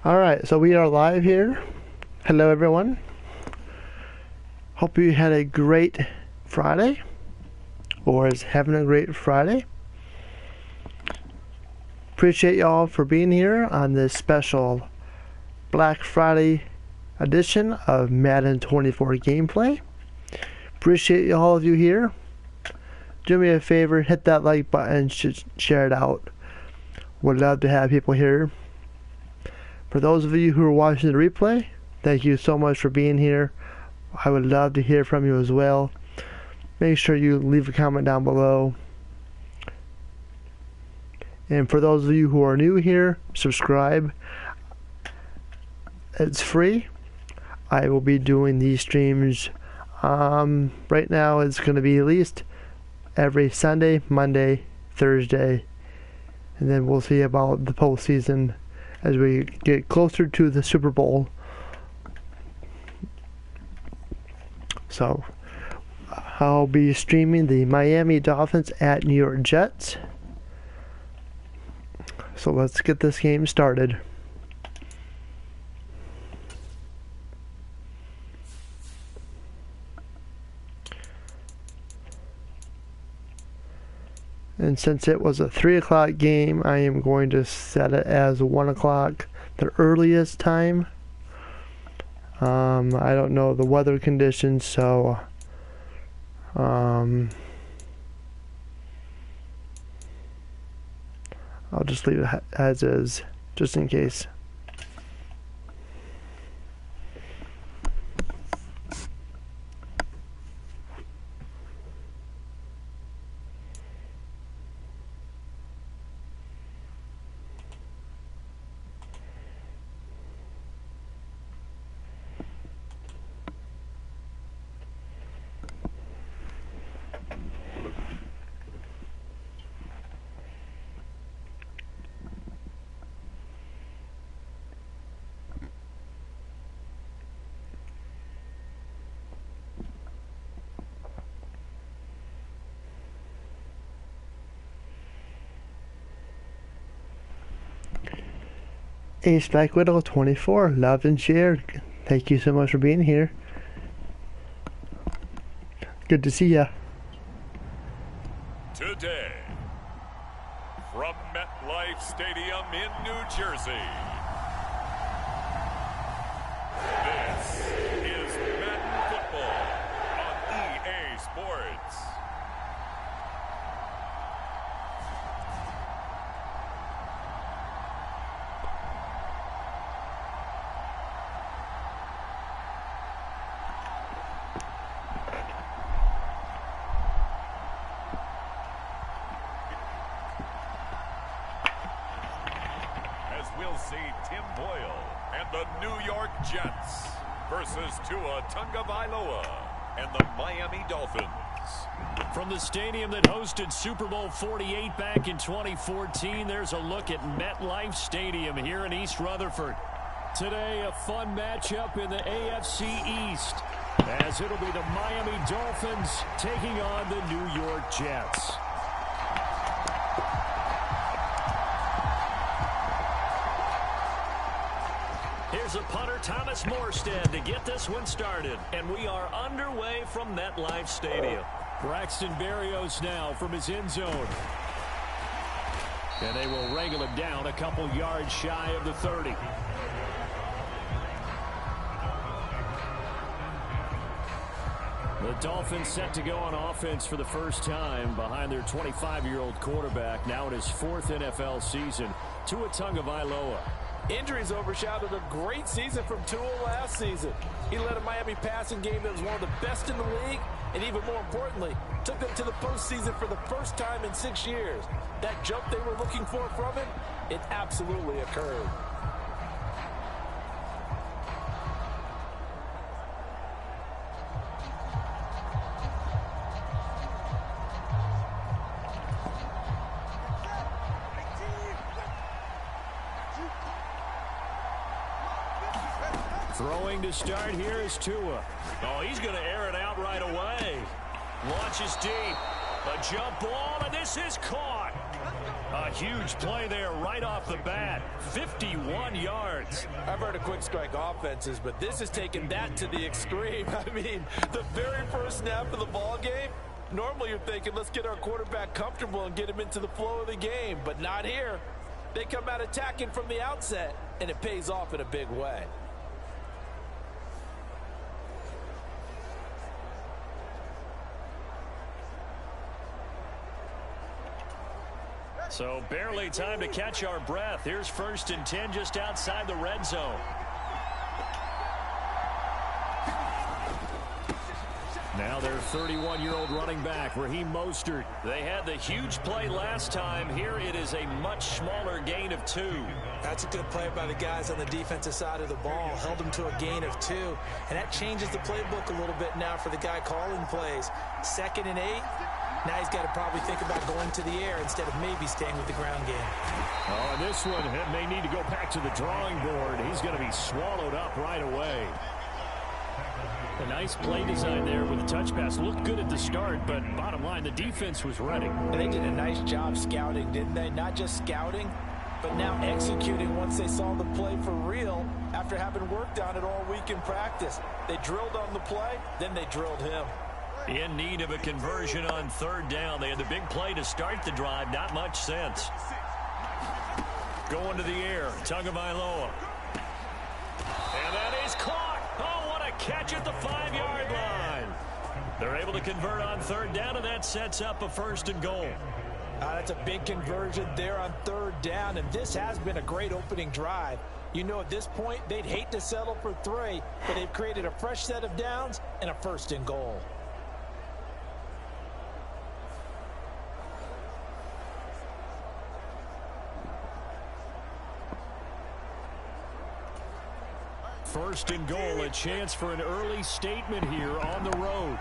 Alright, so we are live here. Hello everyone. Hope you had a great Friday, or is having a great Friday. Appreciate y'all for being here on this special Black Friday edition of Madden 24 gameplay. Appreciate all of you here. Do me a favor, hit that like button, share it out. Would love to have people here. For those of you who are watching the replay, thank you so much for being here. I would love to hear from you as well. Make sure you leave a comment down below. And for those of you who are new here, subscribe. It's free. I will be doing these streams. Right now it's going to be at least every Sunday, Monday, Thursday. And then we'll see about the postseason as we get closer to the Super Bowl. So, I'll be streaming the Miami Dolphins at New York Jets. So let's get this game started. And since it was a 3 o'clock game, I am going to set it as 1 o'clock, the earliest time. I don't know the weather conditions, so I'll just leave it as is, just in case. Ace Black Widow 24, love and share. Thank you so much for being here. Good to see ya. Today, from MetLife Stadium in New Jersey, this is Madden Football on EA Sports. We'll see Tim Boyle and the New York Jets versus Tua Tagovailoa and the Miami Dolphins. From the stadium that hosted Super Bowl 48 back in 2014, there's a look at MetLife Stadium here in East Rutherford. Today, a fun matchup in the AFC East, as it'll be the Miami Dolphins taking on the New York Jets. Here's a punter, Thomas Morstead, to get this one started. And we are underway from MetLife Stadium. Braxton Berrios now from his end zone. And they will wrangle him down a couple yards shy of the 30. The Dolphins set to go on offense for the first time behind their 25-year-old quarterback, now in his 4th NFL season, Tua Tagovailoa. Injuries overshadowed a great season from Tua last season. He led a Miami passing game that was one of the best in the league, and even more importantly, took them to the postseason for the first time in 6 years. That jump they were looking for from him, it absolutely occurred. Throwing to start here is Tua. Oh, he's going to air it out right away. Launches deep. A jump ball, and this is caught. A huge play there right off the bat. 51 yards. I've heard of quick strike offenses, but this is taking that to the extreme. I mean, the very first snap of the ball game, normally you're thinking, let's get our quarterback comfortable and get him into the flow of the game, but not here. They come out attacking from the outset, and it pays off in a big way. So barely time to catch our breath. Here's 1st and 10 just outside the red zone. Now their 31-year-old running back, Raheem Mostert. They had the huge play last time. Here it is a much smaller gain of 2. That's a good play by the guys on the defensive side of the ball. Held them to a gain of 2. And that changes the playbook a little bit now for the guy calling plays. 2nd and 8. Now he's got to probably think about going to the air instead of maybe staying with the ground game. Oh, and this one may need to go back to the drawing board. He's going to be swallowed up right away. A nice play design there with a touch pass. Looked good at the start, but bottom line, the defense was ready. And they did a nice job scouting, didn't they? Not just scouting, but now executing once they saw the play for real after having worked on it all week in practice. They drilled on the play, then they drilled him. In need of a conversion on 3rd down. They had the big play to start the drive. Not much sense. Going to the air. Tagovailoa. And that is caught. Oh, what a catch at the 5-yard line. They're able to convert on 3rd down, and that sets up a 1st and goal. That's a big conversion there on 3rd down, and this has been a great opening drive. You know, at this point, they'd hate to settle for 3, but they've created a fresh set of downs and a 1st and goal. First and goal, a chance for an early statement here on the road.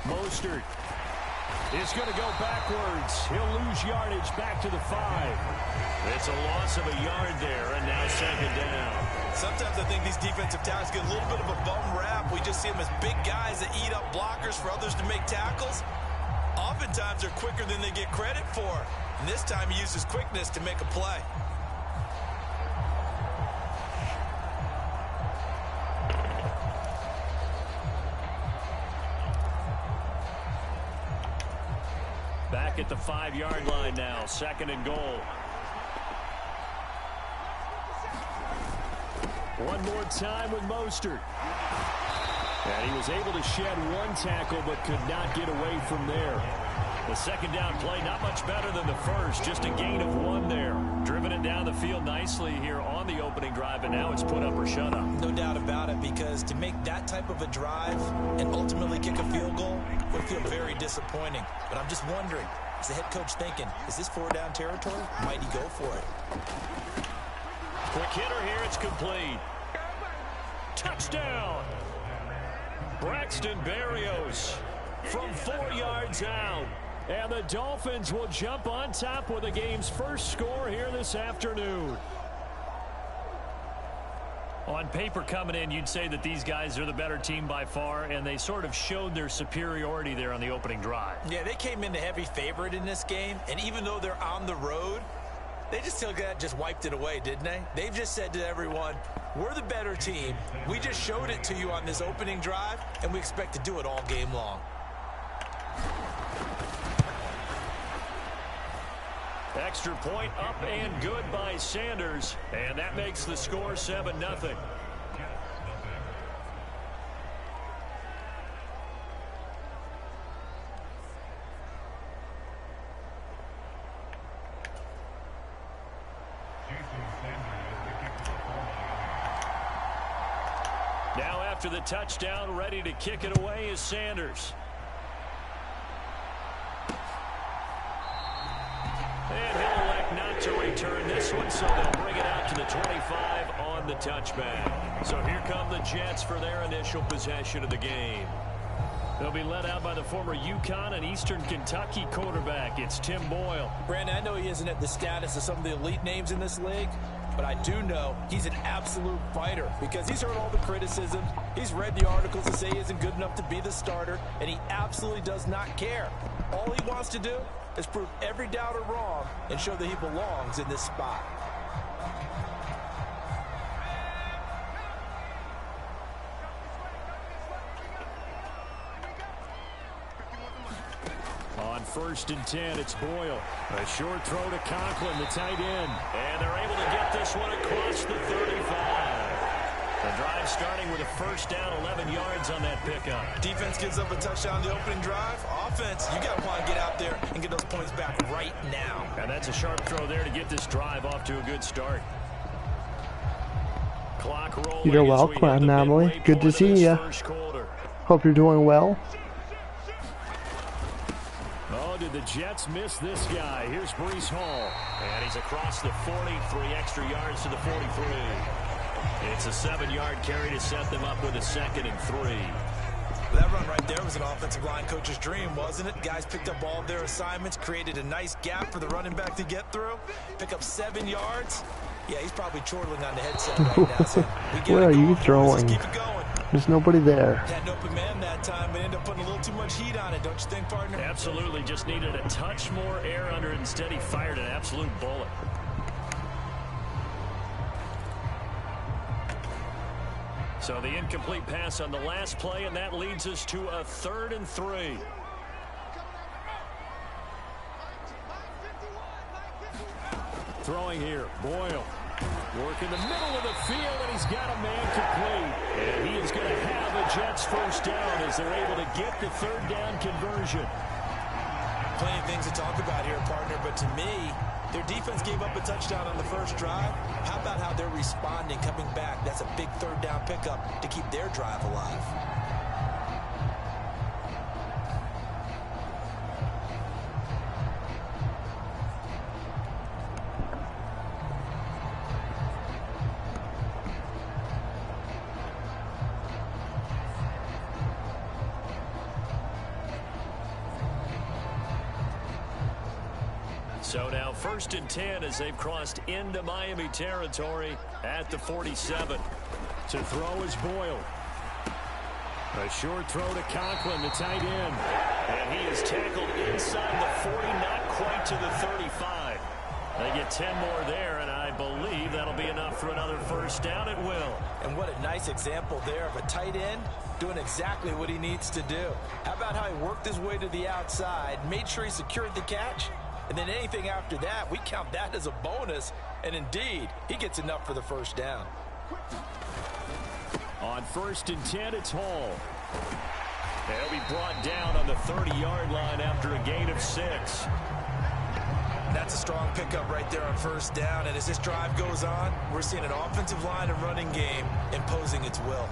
Mostert is going to go backwards. He'll lose yardage back to the 5. It's a loss of a yard there, and now 2nd down. Sometimes I think these defensive tackles get a little bit of a bum rap. We just see them as big guys that eat up blockers for others to make tackles. Oftentimes they're quicker than they get credit for. And this time he uses quickness to make a play. Back at the 5-yard line now, 2nd and goal. One more time with Mostert. And he was able to shed 1 tackle but could not get away from there. The 2nd down play, not much better than the first. Just a gain of 1 there. Driven it down the field nicely here on the opening drive, and now it's put up or shut up. No doubt about it, because to make that type of a drive and ultimately kick a field goal would feel very disappointing. But I'm just wondering, is the head coach thinking, is this 4-down territory? Might he go for it? Quick hitter here, it's complete. Touchdown! Braxton Berrios from 4 yards out. And the Dolphins will jump on top with the game's first score here this afternoon. On paper coming in, you'd say that these guys are the better team by far, and they sort of showed their superiority there on the opening drive. Yeah, they came in the heavy favorite in this game, and even though they're on the road, they just wiped it away, didn't they? They've just said to everyone, we're the better team. We just showed it to you on this opening drive, and we expect to do it all game long. Extra point up and good by Sanders, and that makes the score 7-0. Now after the touchdown, ready to kick it away is Sanders. And he'll elect not to return this one, so they'll bring it out to the 25 on the touchback. So here come the Jets for their initial possession of the game. They'll be led out by the former UConn and Eastern Kentucky quarterback. It's Tim Boyle. Brandon, I know he isn't at the status of some of the elite names in this league, but I do know he's an absolute fighter because he's heard all the criticisms. He's read the articles that say he isn't good enough to be the starter, and he absolutely does not care. All he wants to do is prove every doubter wrong and show that he belongs in this spot. On 1st and 10, it's Boyle. A short throw to Conklin, the tight end. And they're able to get this one across the 35. The drive starting with a first down, 11 yards on that pickup. Defense gives up a touchdown the opening drive. Offense, you got to want to get out there and get those points back right now. And that's a sharp throw there to get this drive off to a good start. Clock rolling. You're welcome, Anomaly. Good to see you. Hope you're doing well. Oh, did the Jets miss this guy? Here's Breece Hall. And he's across the 40, 3 extra yards to the 43. It's a 7-yard carry to set them up with a 2nd and 3. That run right there was an offensive line coach's dream, wasn't it? Guys picked up all of their assignments, created a nice gap for the running back to get through, pick up 7 yards. Yeah, he's probably chortling on the headset right now. So where are you throwing? Keep it going. There's nobody there. Had an open man that time, but ended up putting a little too much heat on it, don't you think, partner? Absolutely. Just needed a touch more air under it. Instead, he fired an absolute bullet. So the incomplete pass on the last play, and that leads us to a 3rd and 3. Throwing here, Boyle. Working the middle of the field, and he's got a man complete. And he is going to have a Jets first down as they're able to get the 3rd down conversion. Plenty of things to talk about here, partner, but to me, their defense gave up a touchdown on the first drive. How about how they're responding, coming back? That's a big 3rd down pickup to keep their drive alive. So now 1st and 10 as they've crossed into Miami territory at the 47. To throw is Boyle. A short throw to Conklin, the tight end. And he is tackled inside the 40, not quite to the 35. They get 10 more there, and I believe that'll be enough for another first down at will. And what a nice example there of a tight end doing exactly what he needs to do. How about how he worked his way to the outside, made sure he secured the catch, and then anything after that, we count that as a bonus. And indeed, he gets enough for the first down. On 1st and 10, it's Hall. He'll be brought down on the 30-yard line after a gain of 6. That's a strong pickup right there on 1st down. And as this drive goes on, we're seeing an offensive line and running game imposing its will.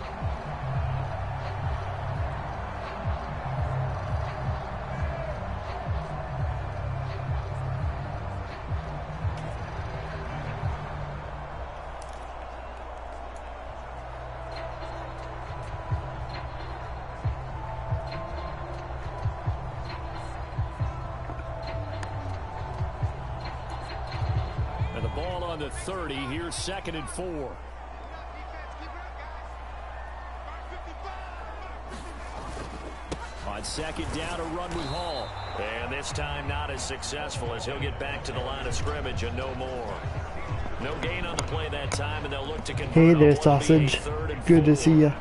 On the 30, here's 2nd and 4. On 2nd down, a run with Hall. And this time not as successful as he'll get back to the line of scrimmage and no more. No gain on the play that time, and they'll look to convert. Hey there, Sausage. Good to see you.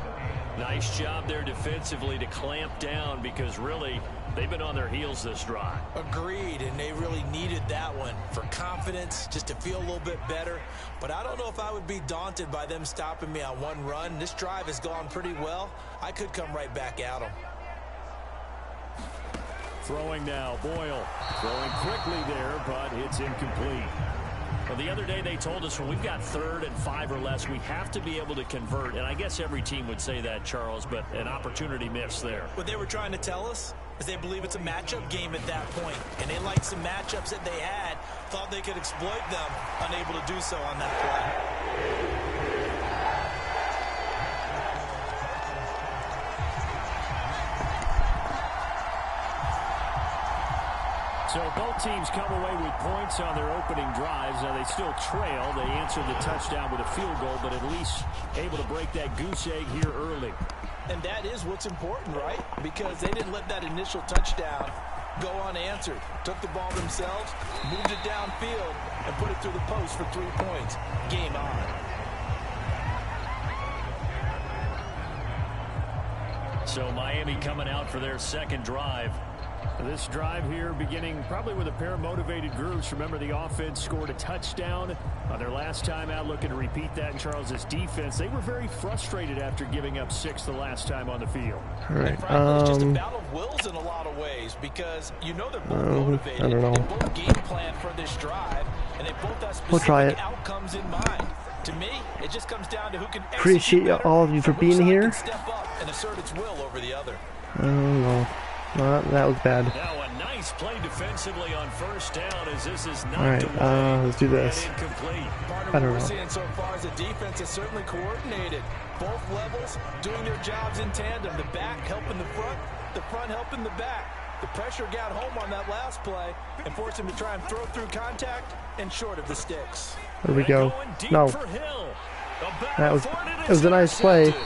Nice job there defensively to clamp down because really they've been on their heels this drive. Agreed, and they really needed that one for confidence, just to feel a little bit better. But I don't know if I would be daunted by them stopping me on one run. This drive has gone pretty well. I could come right back at them. Throwing now, Boyle. Throwing quickly there, but it's incomplete. Well, the other day they told us when we've got 3rd and 5 or less, we have to be able to convert. And I guess every team would say that, Charles, but an opportunity missed there. What they were trying to tell us is they believe it's a matchup game at that point. And they liked some matchups that they had, thought they could exploit them, unable to do so on that play. So both teams come away with points on their opening drives. Now they still trail. They answered the touchdown with a field goal, but at least able to break that goose egg here early. And that is what's important, right? Because they didn't let that initial touchdown go unanswered. Took the ball themselves, moved it downfield, and put it through the post for 3 points. Game on. So Miami coming out for their second drive. This drive here beginning probably with a pair of motivated groups. Remember, the offense scored a touchdown on their last time out, looking to repeat that in Charles's defense. They were very frustrated after giving up 6 the last time on the field. All right. Frankly, it's just a battle of wills in a lot of ways because you know they're both motivated. I don't know. They both game plan for this drive, and they both have specific outcomes in mind. To me, it just comes down to who can appreciate all of you for being here. Step up and assert its will over the other. No, that was bad. Now a nice play defensively on first down as this is not all right, let's do this. I don't know. What we're seeing so far is the defense is certainly coordinated. Both levels doing their jobs in tandem. The back helping the front helping the back. The pressure got home on that last play and forced him to try and throw through contact and short of the sticks. There we go. No. That was a nice play. Picked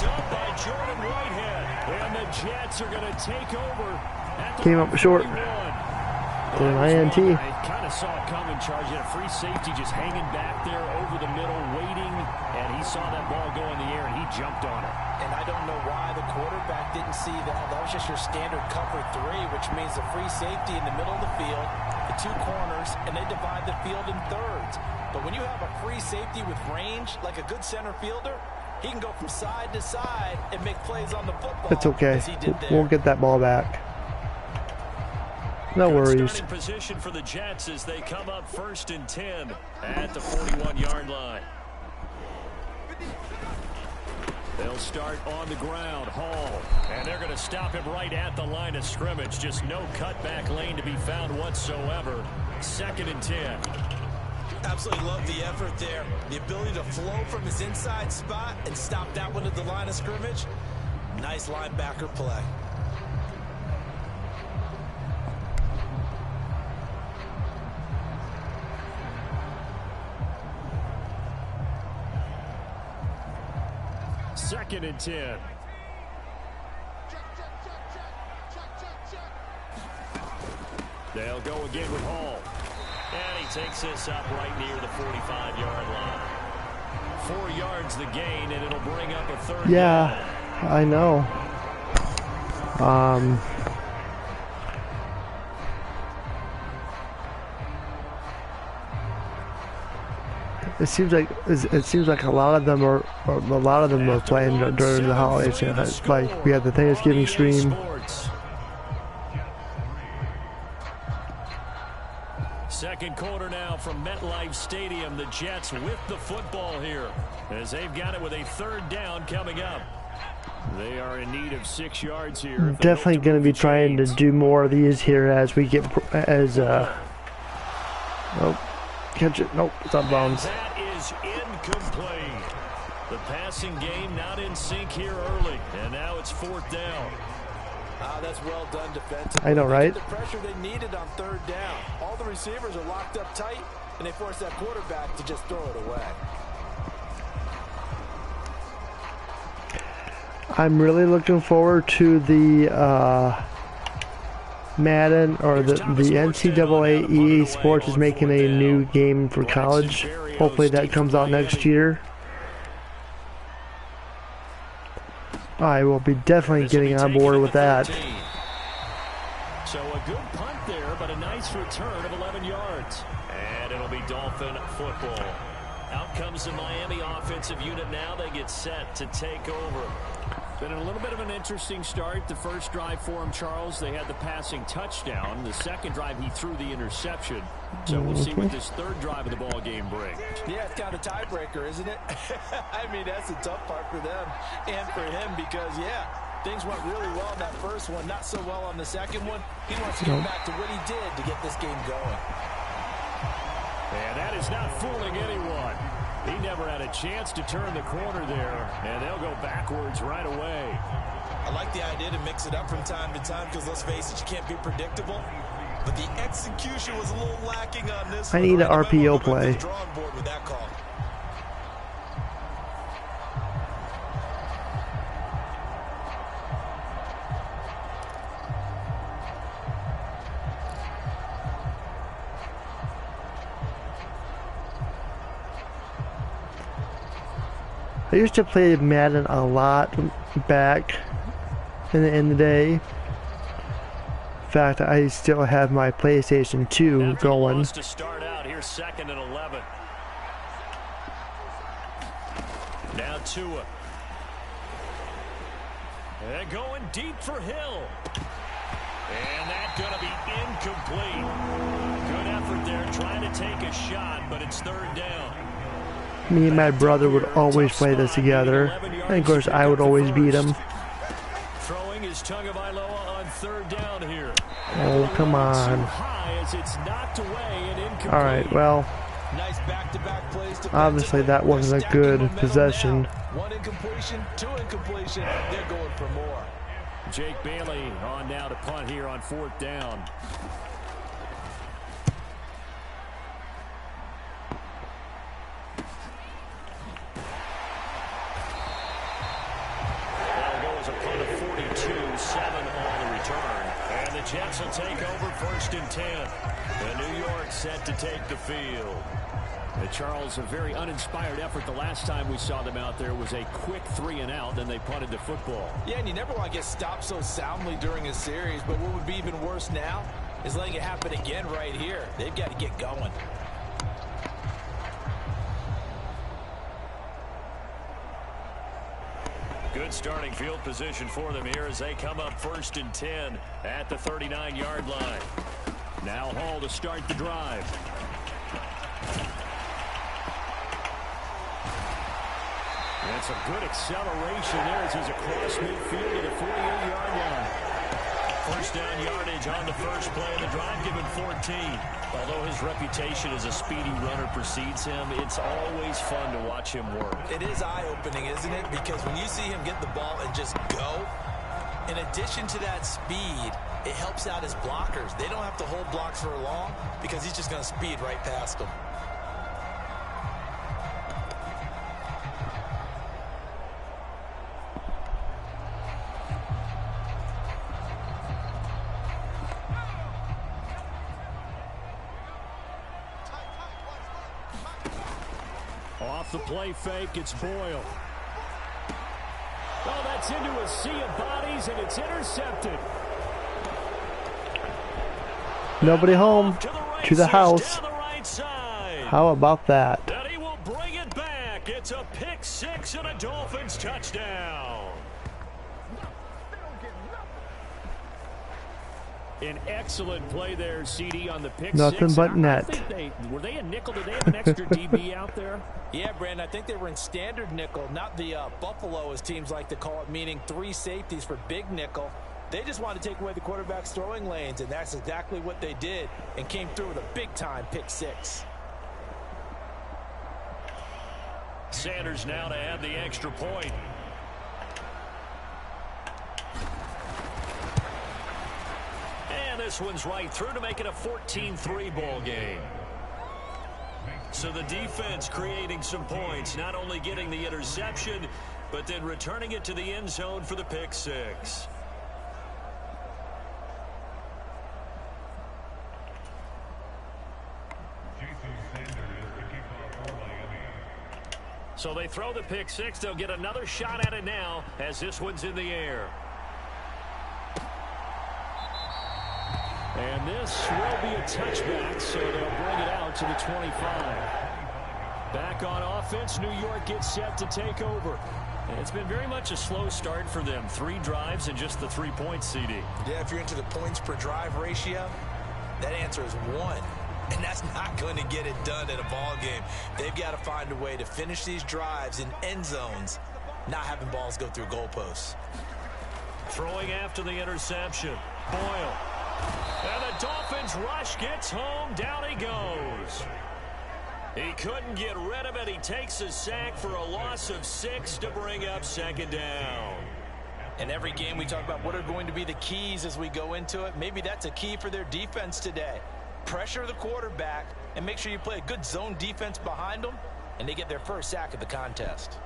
up by Jordan Whitehead. And the Jets are going to take over. Came up short. An INT. Kind of saw it coming, Charge. He had a free safety just hanging back there over the middle, waiting. And he saw that ball go in the air, and he jumped on it. And I don't know why the quarterback didn't see that. That was just your standard cover 3, which means the free safety in the middle of the field, the 2 corners, and they divide the field in thirds. But when you have a free safety with range, like a good center fielder, he can go from side to side and make plays on the football. It's okay. We'll get that ball back. No worries. Starting position for the Jets as they come up 1st and 10 at the 41-yard line. They'll start on the ground. Hall. And they're going to stop him right at the line of scrimmage. Just no cutback lane to be found whatsoever. 2nd and 10. Absolutely love the effort there. The ability to flow from his inside spot and stop that one at the line of scrimmage. Nice linebacker play. Second and 10. They'll go again with Hall. And he takes this up right near the 45-yard line. 4 yards the gain, and it'll bring up a 3rd Yeah, down. I know. It seems like a lot of them are playing during the holidays. You know, it's like we had the Thanksgiving stream. Second quarter now from MetLife Stadium. The Jets with the football here as they've got it with a 3rd down coming up. They are in need of 6 yards here. Definitely going to be trying to do more of these here as we get nope, catch it. Nope, it's out of bounds. That is incomplete. The passing game not in sync here early, and now it's 4th down. That's well done defensively. I know, right? The pressure they needed on 3rd down. All the receivers are locked up tight, and they force that quarterback to just throw it away. I'm really looking forward to the Madden or the NCAA EA Sports is making a new game for college. Hopefully that comes out next year. I will be definitely getting on board with that. So a good punt there, but a nice return of 11 yards. And it'll be Dolphin football. Out comes the Miami offensive unit now. They get set to take over. Been a little bit of an interesting start. The first drive for him, Charles, they had the passing touchdown. The second drive, he threw the interception. So we'll see what this 3rd drive of the ball game brings. Yeah, it's kind of a tiebreaker, isn't it? I mean, that's the tough part for them and for him because, yeah, things went really well in that first one, not so well on the second one. He wants to get back to what he did to get this game going. And that is not fooling anyone. He never had a chance to turn the corner there, and they'll go backwards right away. I like like the idea to mix it up from time to time because, let's face it, you can't be predictable. But the execution was a little lacking on this. I need an RPO play. Drawing board with that call. I used to play Madden a lot back in the day. In fact, I still have my PlayStation 2 going. To start out here, 2nd and 11. Now Tua. And going deep for Hill. And that's going to be incomplete. Good effort there, trying to take a shot, but it's 3rd down. Me and my brother would always play this together, and of course I would always beat him. Throwing is Tagovailoa on 3rd down here. Oh, come on. Alright, well, obviously that wasn't a good possession. 1 incompletion, 2 incompletion. They're going for more. Jake Bailey on now to punt here on 4th down. Jets will take over 1st and 10. And New York set to take the field. Charles, a very uninspired effort. The last time we saw them out there was a quick 3 and out, then they punted the football. Yeah, and you never want to get stopped so soundly during a series, but what would be even worse now is letting it happen again right here. They've got to get going. Good starting field position for them here as they come up 1st and 10 at the 39-yard line. Now Hall to start the drive. And some good acceleration there as he's across midfield to the 48-yard line. 1st down yardage on the first play of the drive, given 14. Although his reputation as a speedy runner precedes him, it's always fun to watch him work. It is eye-opening, isn't it? Because when you see him get the ball and just go, in addition to that speed, it helps out his blockers. They don't have to hold blocks for long because he's just going to speed right past them. Off the play fake, it's Boyle. Oh, that's into a sea of bodies, and it's intercepted. Nobody home. To the house. How about that? And he will bring it back. It's a pick 6 and a Dolphins touchdown. An excellent play there, CD, on the pick 6. Nothing but net. Were they a nickel? Did they have an extra DB out there? Yeah, Brandon, I think they were in standard nickel, not the Buffalo, as teams like to call it, meaning 3 safeties for big nickel. They just wanted to take away the quarterback's throwing lanes, and that's exactly what they did, and came through with a big-time pick 6. Sanders now to add the extra point. And this one's right through to make it a 14-3 ball game. So the defense creating some points, not only getting the interception, but then returning it to the end zone for the pick 6. So they throw the pick 6. They'll get another shot at it now as this one's in the air. And this will be a touchback, so they'll bring it out to the 25. Back on offense, New York gets set to take over. And it's been very much a slow start for them. 3 drives and just the 3 points, CD. Yeah, if you're into the points per drive ratio, that answer is 1. And that's not going to get it done in a ball game. They've got to find a way to finish these drives in end zones, not having balls go through goalposts. Throwing after the interception. Boyle. And the Dolphins rush gets home. Down he goes. He couldn't get rid of it. He takes a sack for a loss of 6 to bring up 2nd down. In every game we talk about what are going to be the keys as we go into it. Maybe that's a key for their defense today. Pressure the quarterback and make sure you play a good zone defense behind them, and they get their first sack of the contest.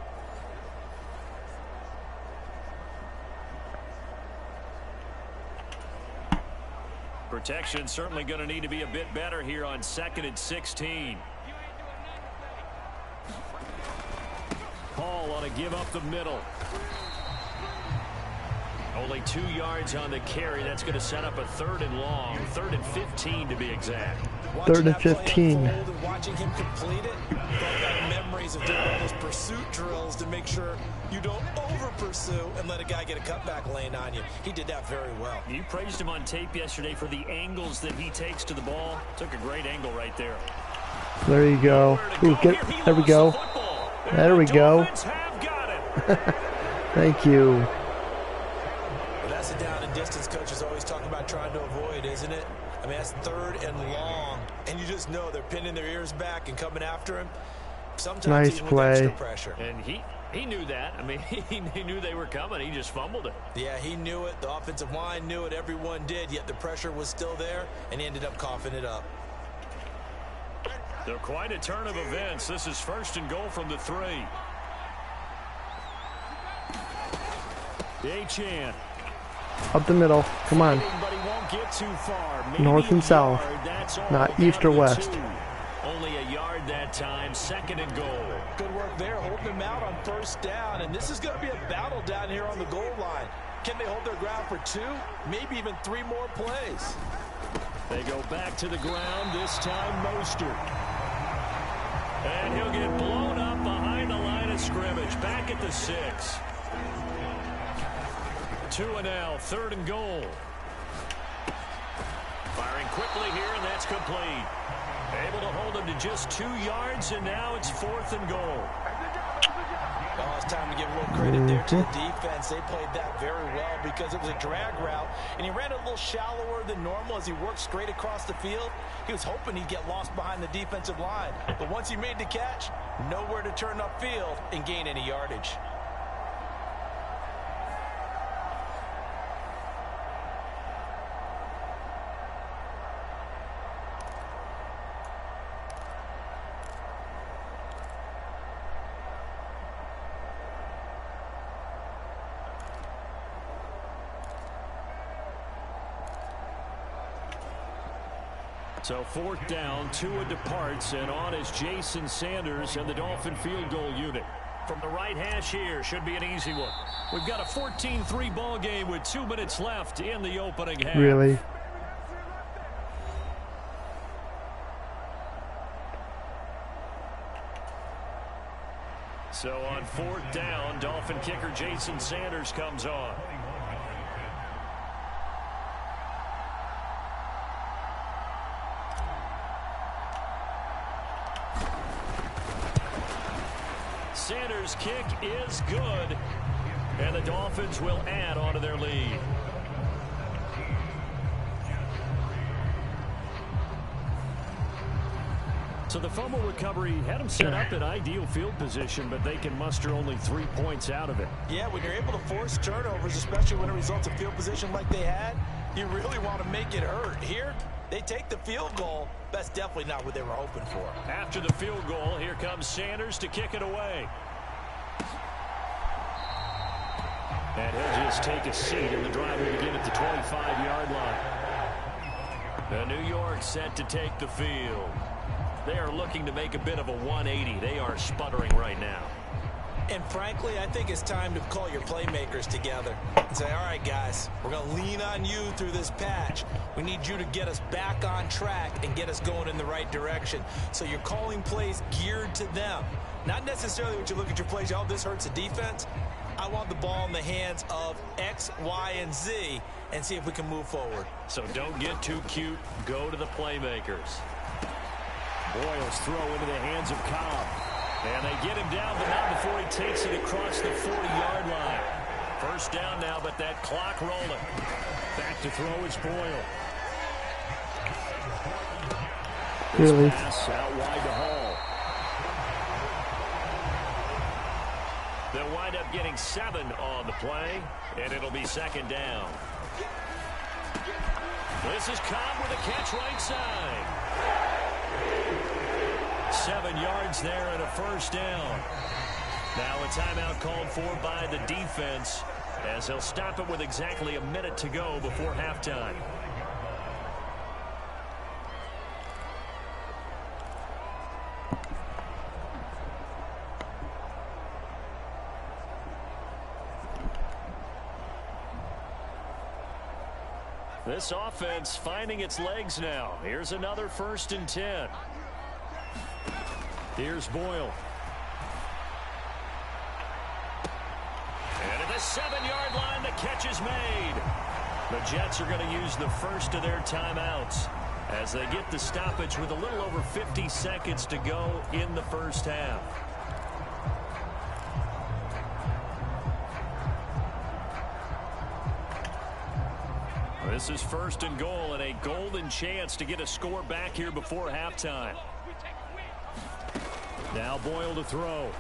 Protection certainly going to need to be a bit better here on 2nd and 16. Hall on a give up the middle. Only 2 yards on the carry. That's going to set up a 3rd and long. 3rd and 15 to be exact. 3rd and 15. Watching him complete it, brought back memories of doing all those pursuit drills to make sure you don't over-pursue and let a guy get a cutback lane on you. He did that very well. You praised him on tape yesterday for the angles that he takes to the ball. Took a great angle right there. There you go. Ooh, there we go. There we go. Thank you. Well, that's a down and distance coaches always talk about trying to avoid, isn't it? I mean, that's 3rd and long, and you just know they're pinning their ears back and coming after him. Sometimes nice play. Pressure. And he knew that. I mean, he knew they were coming. He just fumbled it. Yeah, he knew it. The offensive line knew it. Everyone did, yet the pressure was still there, and he ended up coughing it up. They're quite a turn of events. This is 1st and goal from the 3. Achan. Up the middle. Come on. North and south. Not east or west. Only a yard that time. 2nd and goal. Good work there, holding them out on 1st down. And this is going to be a battle down here on the goal line. Can they hold their ground for 2? Maybe even 3 more plays. They go back to the ground, this time Mostert. And he'll get blown up behind the line of scrimmage. Back at the 6. 2 and now, 3rd and goal. Firing quickly here, and that's complete. Able to hold him to just 2 yards, and now it's 4th and goal. Oh, it's time to give a little credit there to the defense. They played that very well because it was a drag route, and he ran a little shallower than normal as he worked straight across the field. He was hoping he'd get lost behind the defensive line, but once he made the catch, nowhere to turn upfield and gain any yardage. So 4th down, Tua departs, and on is Jason Sanders and the Dolphin field goal unit. From the right hash here, should be an easy one. We've got a 14-3 ball game with 2 minutes left in the opening half. Really? So on 4th down, Dolphin kicker Jason Sanders comes on. Sanders' kick is good, and the Dolphins will add on to their lead. So the fumble recovery had them set up in ideal field position, but they can muster only 3 points out of it. Yeah, when you're able to force turnovers, especially when it results in field position like they had, you really want to make it hurt. Here, they take the field goal. That's definitely not what they were hoping for. After the field goal, here comes Sanders to kick it away. And he'll just take a seat, and the drive will begin at the 25-yard line. New York set to take the field. They are looking to make a bit of a 180. They are sputtering right now. And frankly, I think it's time to call your playmakers together and say, all right, guys, we're going to lean on you through this patch. We need you to get us back on track and get us going in the right direction. So you're calling plays geared to them. Not necessarily what you look at your plays, oh, this hurts the defense. I want the ball in the hands of X, Y, and Z and see if we can move forward. So don't get too cute. Go to the playmakers. Boyle's throw into the hands of Cobb. And they get him down, but not before he takes it across the 40-yard line. 1st down now, but that clock rolling. Back to throw is Boyle. Really? Pass out wide to Hall. They'll wind up getting 7 on the play, and it'll be second down. This is Cobb with a catch right side. 7 yards there and a first down. Now a timeout called for by the defense, as they'll stop it with exactly a minute to go before halftime. This offense finding its legs now. Here's another 1st and 10. Here's Boyle. And at the 7-yard line, the catch is made. The Jets are going to use the first of their timeouts as they get the stoppage with a little over 50 seconds to go in the first half. This is 1st and goal and a golden chance to get a score back here before halftime. Now Boyle to throw.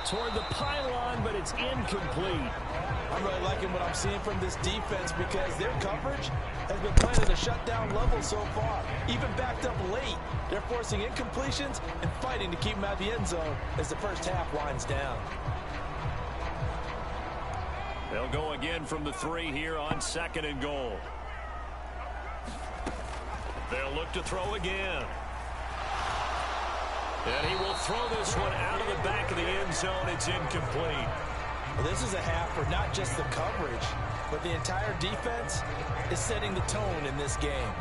Toward the pylon, but it's incomplete. I'm really liking what I'm seeing from this defense because their coverage has been playing at a shutdown level so far. Even backed up late, they're forcing incompletions and fighting to keep them out of the end zone as the first half winds down. They'll go again from the 3 here on 2nd and goal. They'll look to throw again. And he will throw this one out of the back of the end zone. It's incomplete. Well, this is a half where not just the coverage, but the entire defense is setting the tone in this game.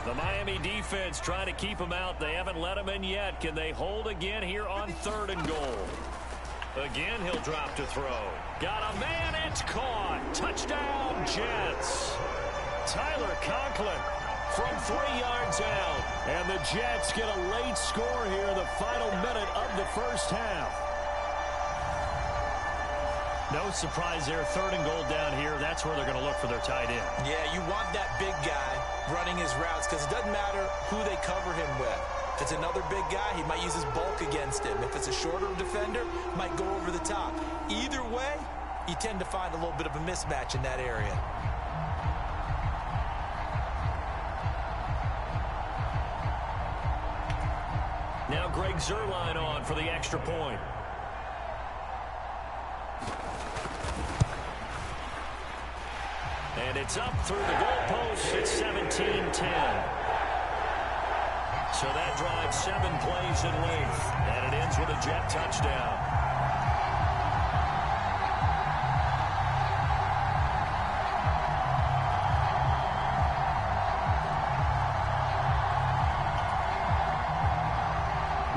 The Miami defense trying to keep him out. They haven't let him in yet. Can they hold again here on 3rd and goal? Again, he'll drop to throw. Got a man. It's caught. Touchdown, Jets. Tyler Conklin from 3 yards out. And the Jets get a late score here in the final minute of the first half. No surprise there. 3rd and goal down here. That's where they're going to look for their tight end. Yeah, you want that big guy running his routes because it doesn't matter who they cover him with. If it's another big guy, he might use his bulk against him. If it's a shorter defender, might go over the top. Either way, you tend to find a little bit of a mismatch in that area. Now Greg Zuerlein on for the extra point. And it's up through the goalpost. It's 17-10. So that drives 7 plays in length. And it ends with a Jet touchdown.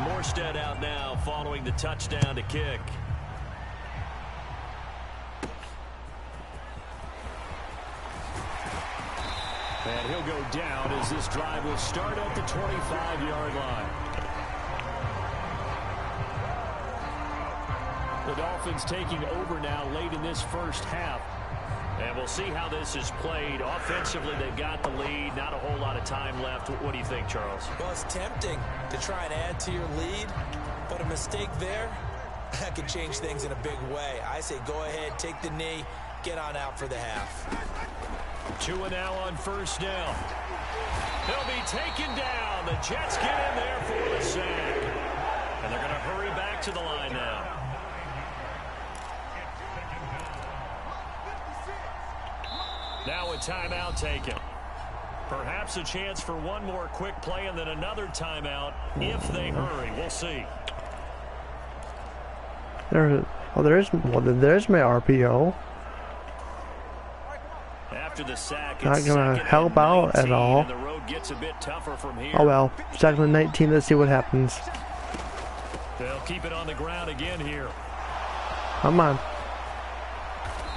Morstead out now following the touchdown to kick. And he'll go down as this drive will start at the 25-yard line. The Dolphins taking over now late in this first half. And we'll see how this is played. Offensively, they've got the lead. Not a whole lot of time left. What do you think, Charles? Well, it's tempting to try and add to your lead, but a mistake there, that could change things in a big way. I say go ahead, take the knee, get on out for the half. 2 and now on first down. He'll be taken down. The Jets get in there for the sack. And they're going to hurry back to the line now. Now a timeout taken. Perhaps a chance for one more quick play and then another timeout if they hurry. We'll see. There's my RPO. After the sack, Not gonna help out at all. And the road gets a bit tougher from here. Oh well, 2nd and 19. Let's see what happens. They'll keep it on the ground again here. Come on.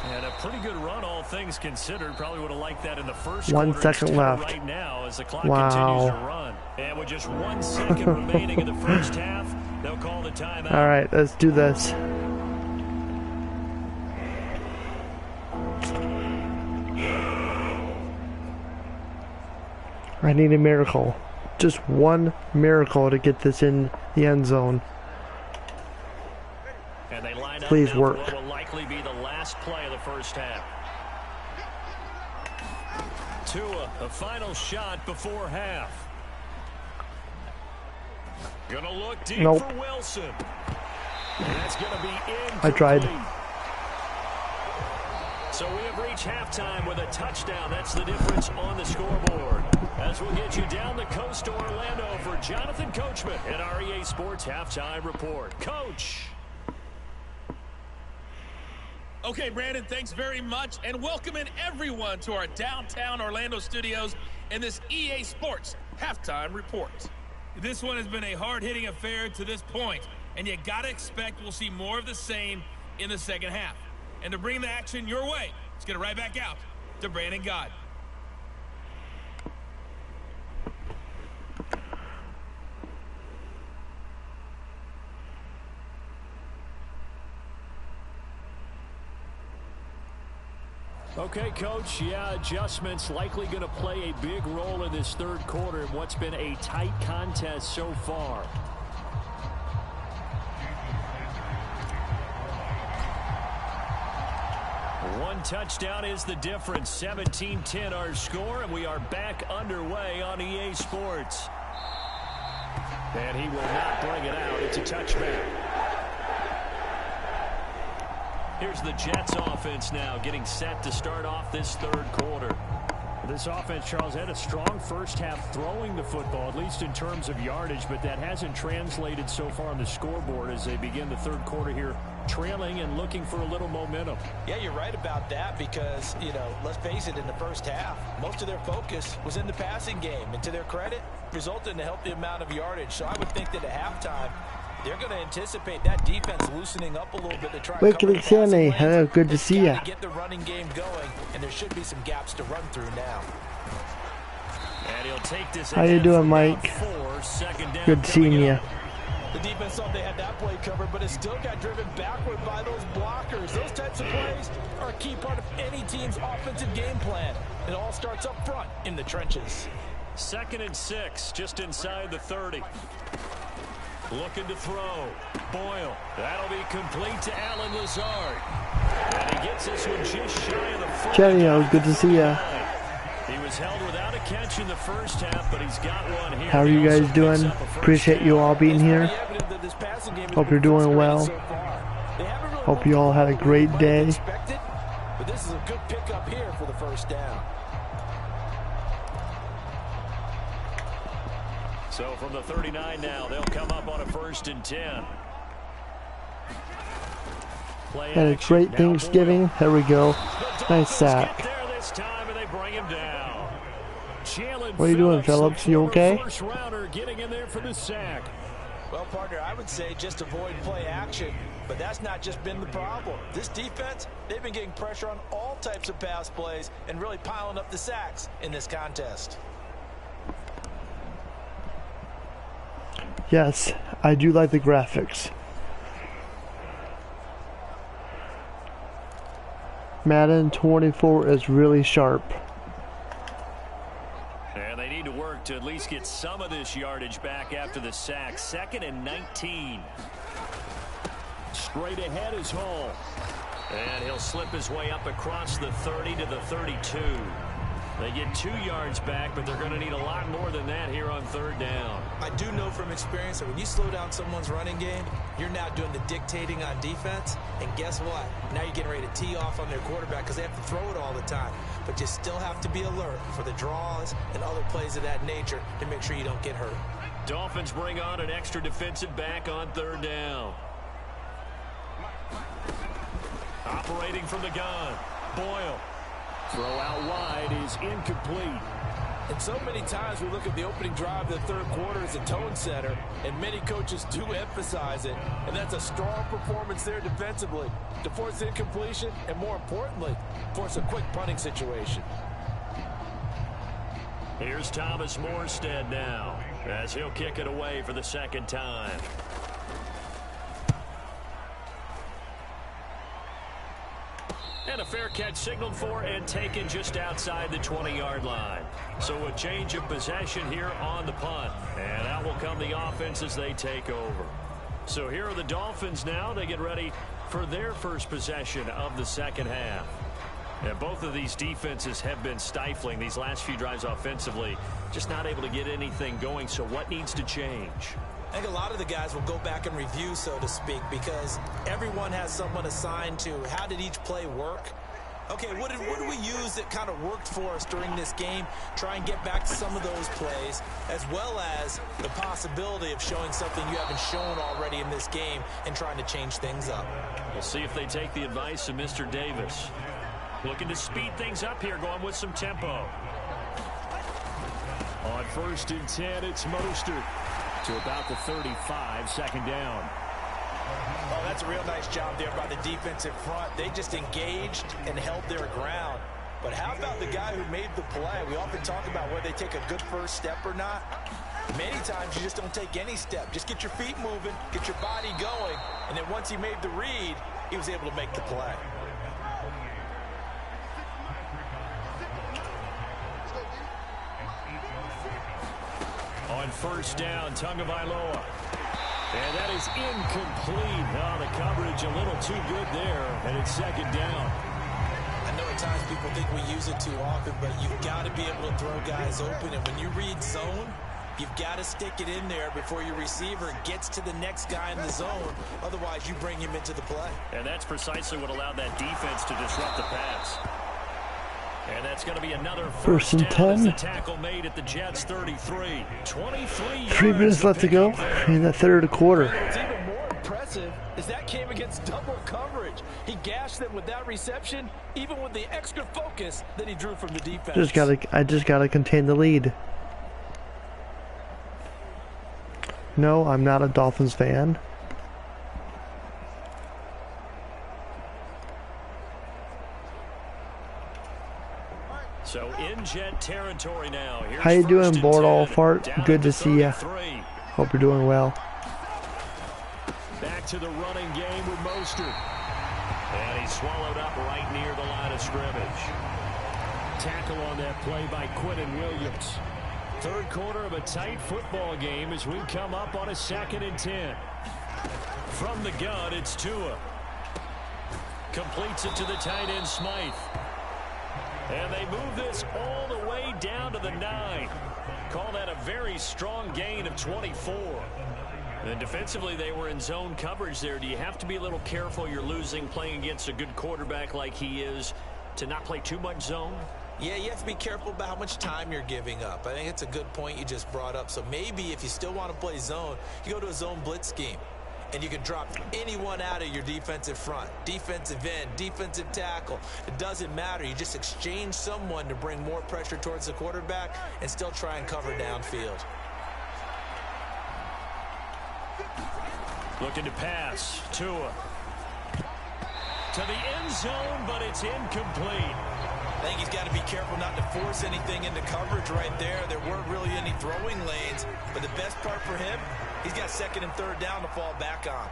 And a pretty good run, all things considered. Probably would have liked that in the first 1 quarter. second left. Right now, as the clock Wow. continues to run, and with just 1 second remaining in the first half, they'll call the timeout. All right, let's do this. I need a miracle. Just one miracle to get this in the end zone. And they line up Please now work. for what will likely be the last play of the first half. Tua, a final shot before half. Gonna look deep Nope. for Wilson. And that's gonna be incomplete. I tried. So we have reached halftime with a touchdown. That's the difference on the scoreboard. As we'll get you down the coast to Orlando for Jonathan Coachman at our EA Sports Halftime Report. Coach. Okay, Brandon, thanks very much, and welcoming everyone to our downtown Orlando studios in this EA Sports Halftime Report. This one has been a hard-hitting affair to this point, and you gotta expect we'll see more of the same in the second half. And to bring the action your way, let's get it right back out to Brandon God. Okay, Coach, yeah, adjustments likely going to play a big role in this third quarter in what's been a tight contest so far. One touchdown is the difference. 17-10 our score, and we are back underway on EA Sports. And he will not bring it out. It's a touchback. Here's the Jets offense now getting set to start off this third quarter. This offense, Charles, had a strong first half throwing the football, at least in terms of yardage, but that hasn't translated so far on the scoreboard as they begin the third quarter here, trailing and looking for a little momentum. Yeah, you're right about that because, you know, let's face it, in the first half, most of their focus was in the passing game. And to their credit, resulted in a healthy amount of yardage. So I would think that at halftime, they're going to anticipate that defense loosening up a little bit to try to cover the passing lanes. Hello, good to see ya. Get the running game going, and there should be some gaps to run through now. And he'll take this. How you doing, Mike? Good seeing you. The defense thought they had that play covered, but it still got driven backward by those blockers. Those types of plays are a key part of any team's offensive game plan. It all starts up front in the trenches. 2nd and 6, just inside the 30. Looking to throw. Boyle. That'll be complete to Alan Lazard. And he gets this one just shy of the 40. Cheerio, good to see ya. He was held without a catch in the first half, but he's got one here. How are you guys doing? Appreciate you all being here. Hope you're doing well. Hope you all had a great day. But this is a good pickup here for the first down. So from the 39 now, they'll come up on a 1st and 10. Had a great Thanksgiving. There we go. Nice sack. What are you doing, Phillips? You okay? Getting in there for the sack. Well, partner, I would say just avoid play action, but that's not just been the problem. This defense, they've been getting pressure on all types of pass plays and really piling up the sacks in this contest. Yes, I do like the graphics. Madden 24 is really sharp. And they need to work to at least get some of this yardage back after the sack. 2nd and 19. Straight ahead is Hall. And he'll slip his way up across the 30 to the 32. They get 2 yards back, but they're going to need a lot more than that here on 3rd down. I do know from experience that when you slow down someone's running game, you're now doing the dictating on defense. And guess what? Now you're getting ready to tee off on their quarterback because they have to throw it all the time. But you still have to be alert for the draws and other plays of that nature to make sure you don't get hurt. Dolphins bring on an extra defensive back on 3rd down. Operating from the gun, Boyle. Throw out wide is incomplete. And so many times we look at the opening drive of the third quarter as a tone setter, and many coaches do emphasize it. And that's a strong performance there defensively to force incompletion and, more importantly, force a quick punting situation. Here's Thomas Morstead now as he'll kick it away for the 2nd time. And a fair catch signaled for and taken just outside the 20-yard line. So a change of possession here on the punt. And out will come the offense as they take over. So here are the Dolphins now. They get ready for their first possession of the second half. And both of these defenses have been stifling these last few drives offensively. Just not able to get anything going. So what needs to change? I think a lot of the guys will go back and review, so to speak, because everyone has someone assigned to how did each play work. Okay, what did we use that kind of worked for us during this game? Try and get back to some of those plays, as well as the possibility of showing something you haven't shown already in this game and trying to change things up. We'll see if they take the advice of Mr. Davis. Looking to speed things up here, going with some tempo. On 1st and 10, it's Mostert. To about the 35, second down. Oh, that's a real nice job there by the defense in front. They just engaged and held their ground. But how about the guy who made the play? We often talk about whether they take a good first step or not. Many times you just don't take any step. Just get your feet moving, get your body going, and then once he made the read, he was able to make the play. On 1st down, Tagovailoa. And that is incomplete. Oh, the coverage a little too good there, and it's second down. I know at times people think we use it too often, but you've got to be able to throw guys open. And when you read zone, you've got to stick it in there before your receiver gets to the next guy in the zone. Otherwise, you bring him into the play. And that's precisely what allowed that defense to disrupt the pass. And that's going to be another first and 10. The tackle made at the Jets 33. 3 minutes left to go in the third quarter. What's even more impressive is that came against double coverage. He gashed them with that reception, even with the extra focus that he drew from the defense. I just gotta contain the lead. No, I'm not a Dolphins fan. So in Jet territory now. Here's how you doing, Bordall 10, Fart? Good to see ya. Hope you're doing well. Back to the running game with Mostert. And he's swallowed up right near the line of scrimmage. Tackle on that play by Quinton Williams. Third quarter of a tight football game as we come up on a 2nd and 10. From the gun, it's Tua. Completes it to the tight end, Smythe. And they move this all the way down to the 9. Call that a very strong gain of 24. And defensively, they were in zone coverage there. Do you have to be a little careful you're losing playing against a good quarterback like he is to not play too much zone? Yeah, you have to be careful about how much time you're giving up. I think it's a good point you just brought up. So maybe if you still want to play zone, you go to a zone blitz scheme. And you can drop anyone out of your defensive front, defensive end, defensive tackle. It doesn't matter. You just exchange someone to bring more pressure towards the quarterback and still try and cover downfield. Looking to pass. Tua. To the end zone, but it's incomplete. I think he's got to be careful not to force anything into coverage right there. There weren't really any throwing lanes, but the best part for him, he's got 2nd and 3rd down to fall back on.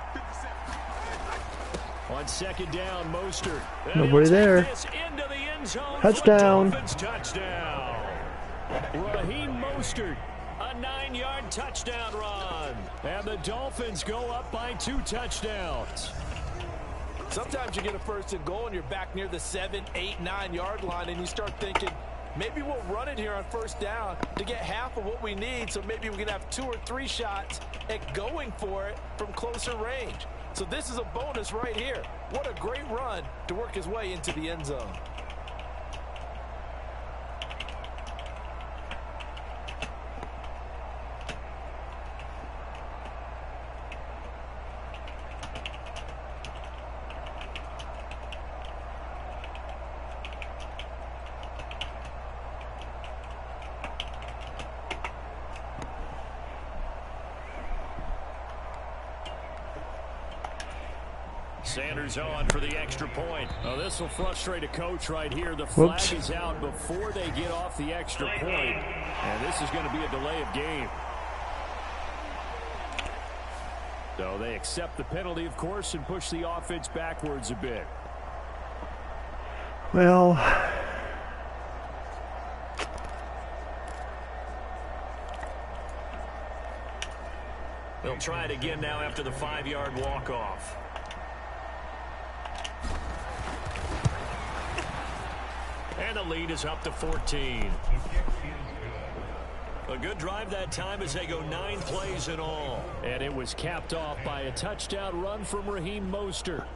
On 2nd down, Mostert. Nobody there. Into the end zone. Touchdown. Touchdown. Raheem Mostert. A 9-yard touchdown run. And the Dolphins go up by 2 touchdowns. Sometimes you get a 1st and goal and you're back near the 7, 8, 9-yard line and you start thinking, maybe we'll run it here on 1st down to get half of what we need, so maybe we can have 2 or 3 shots at going for it from closer range. So this is a bonus right here. What a great run to work his way into the end zone. Sanders on for the extra point. Oh, this will frustrate a coach right here. The flag is out before they get off the extra point. And this is going to be a delay of game. So they accept the penalty, of course, and push the offense backwards a bit. Well, they'll try it again now after the 5-yard walk-off. And the lead is up to 14. A good drive that time as they go 9 plays in all. And it was capped off by a touchdown run from Raheem Mostert.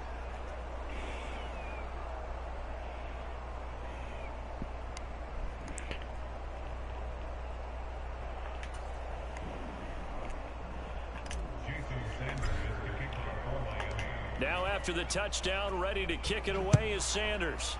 Now after the touchdown, ready to kick it away is Sanders.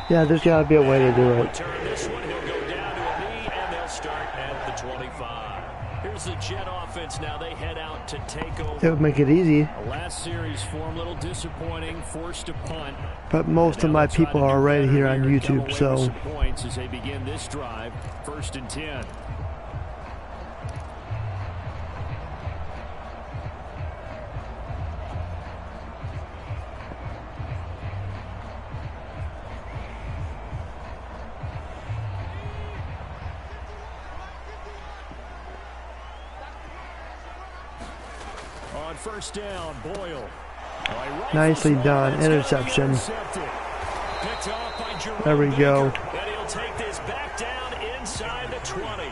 yeah, there's got to be a way to do it. Return this one, he'll go down to a knee, and they'll start at the 25. Here's the Jet offense now. They head out to take over. It would make it easy. Last series form, a little disappointing, forced to punt. But most of my people are already here on YouTube, so points as they begin this drive, 1st and 10. On 1st down, Boyle. nicely done. Interception. There we go. And he'll take this back down inside the 20.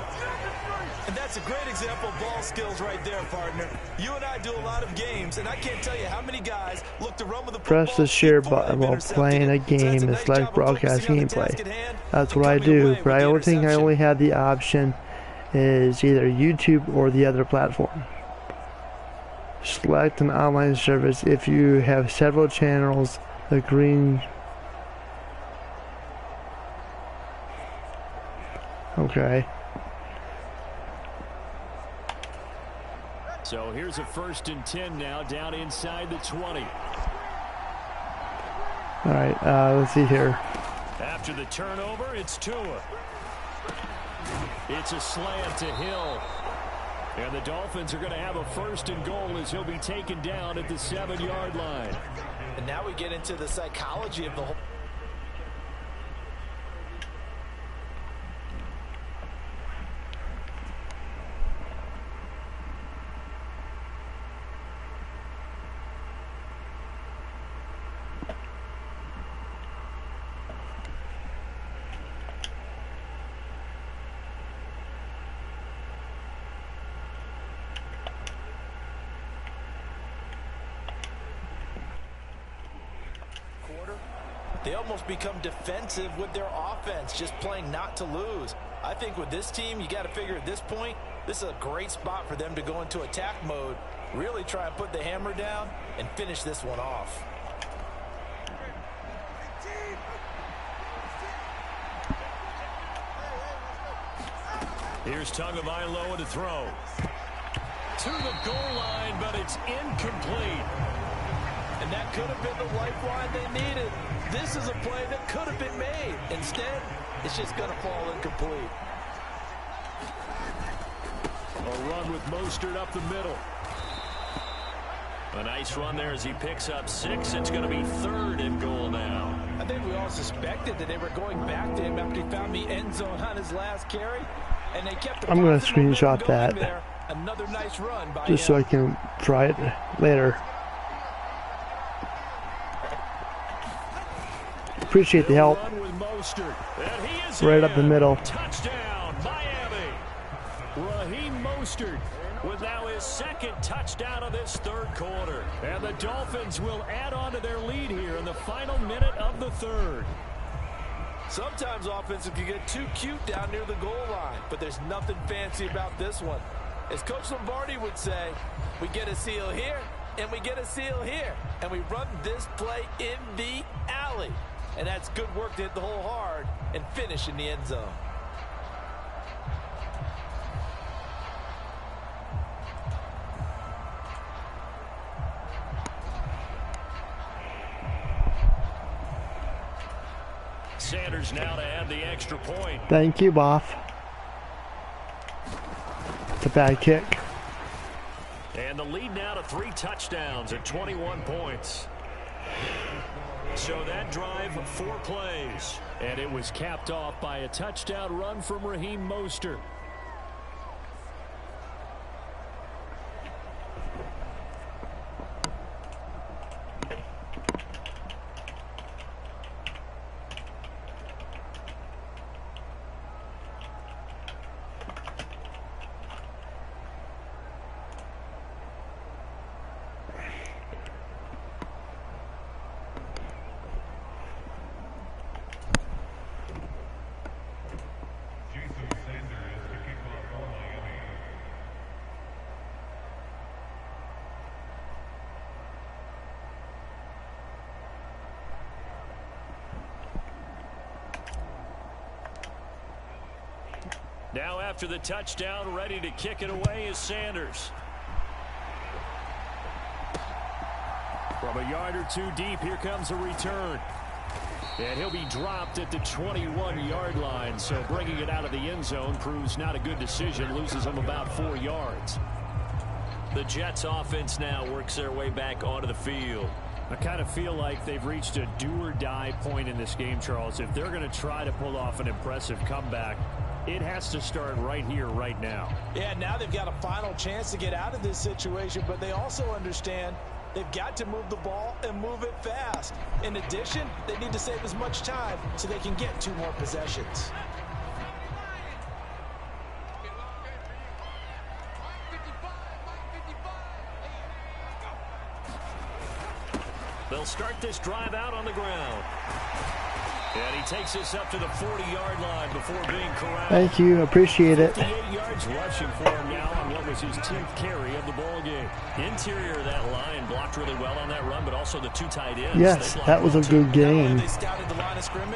And that's a great example of ball skills right there, partner. You and I do a lot of games, and I can't tell you how many guys look to run with the Press the share button while playing a game and select broadcast gameplay. That's what I do, but I only think I only have the option is either YouTube or the other platform. Select an online service if you have several channels. The green. Okay. So here's a 1st and 10 now, down inside the 20. All right, let's see here. After the turnover, it's Tua. It's a slant to Hill. And the Dolphins are going to have a 1st and goal as he'll be taken down at the 7-yard line. And now we get into the psychology of the whole. They almost become defensive with their offense, just playing not to lose. I think with this team, you got to figure at this point, this is a great spot for them to go into attack mode, really try and put the hammer down and finish this one off. Here's Tagovailoa to throw. To the goal line, but it's incomplete. And that could have been the lifeline they needed. This is a play that could have been made. Instead, it's just going to fall incomplete. A run with Mostert up the middle. A nice run there as he picks up 6. It's going to be 3rd and goal now. I think we all suspected that they were going back to him after he found the end zone on his last carry. And they kept I'm going to screenshot that there. Another nice run by just so I can try it later. Appreciate the help. Right up the middle. Touchdown, Miami. Raheem Mostert with now his 2nd touchdown of this 3rd quarter. And the Dolphins will add on to their lead here in the final minute of the 3rd. Sometimes offenses can get too cute down near the goal line, but there's nothing fancy about this one. As Coach Lombardi would say, we get a seal here, and we get a seal here, and we run this play in the alley. And that's good work to hit the hole hard and finish in the end zone. Sanders now to add the extra point. Thank you, Boff. It's a bad kick. And the lead now to 3 touchdowns at 21 points. So that drive, 4 plays. And it was capped off by a touchdown run from Raheem Mostert. Now after the touchdown, ready to kick it away is Sanders. From a yard or 2 deep, here comes a return. And he'll be dropped at the 21-yard line, so bringing it out of the end zone proves not a good decision, loses him about 4 yards. The Jets offense now works their way back onto the field. I kind of feel like they've reached a do-or-die point in this game, Charles. If they're going to try to pull off an impressive comeback, it has to start right here, right now. Yeah, now they've got a final chance to get out of this situation, but they also understand they've got to move the ball and move it fast. In addition, they need to save as much time so they can get 2 more possessions. They'll start this drive out on the ground. And he takes us up to the 40-yard line before being corralled. Thank you. Appreciate it. 58 yards rushing for him now on what was his 10th carry of the ball game. Interior of that line blocked really well on that run, but also the 2 tight ends. Yes, that was a good game.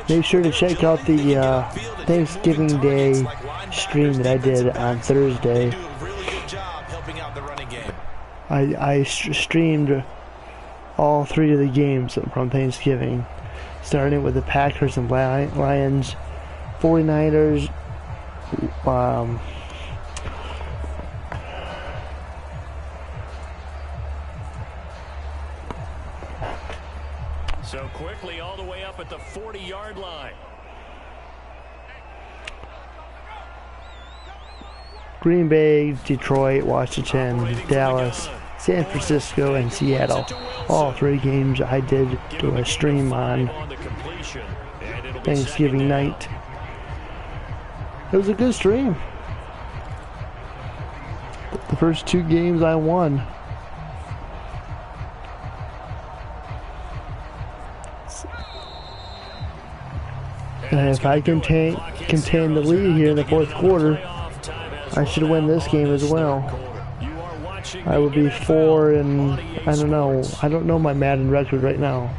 Make sure to check out the Thanksgiving Day stream that I did on Thursday. I streamed all 3 of the games from Thanksgiving, starting with the Packers and Lions, 49ers, so quickly all the way up at the 40-yard line. Green Bay, Detroit, Washington, Dallas, San Francisco, and Seattle. All 3 games I did do a stream on Thanksgiving night. It was a good stream. The first 2 games I won. And if I contain the lead here in the 4th quarter, I should win this game as well. I would be 4 and I don't know. I don't know my Madden record right now.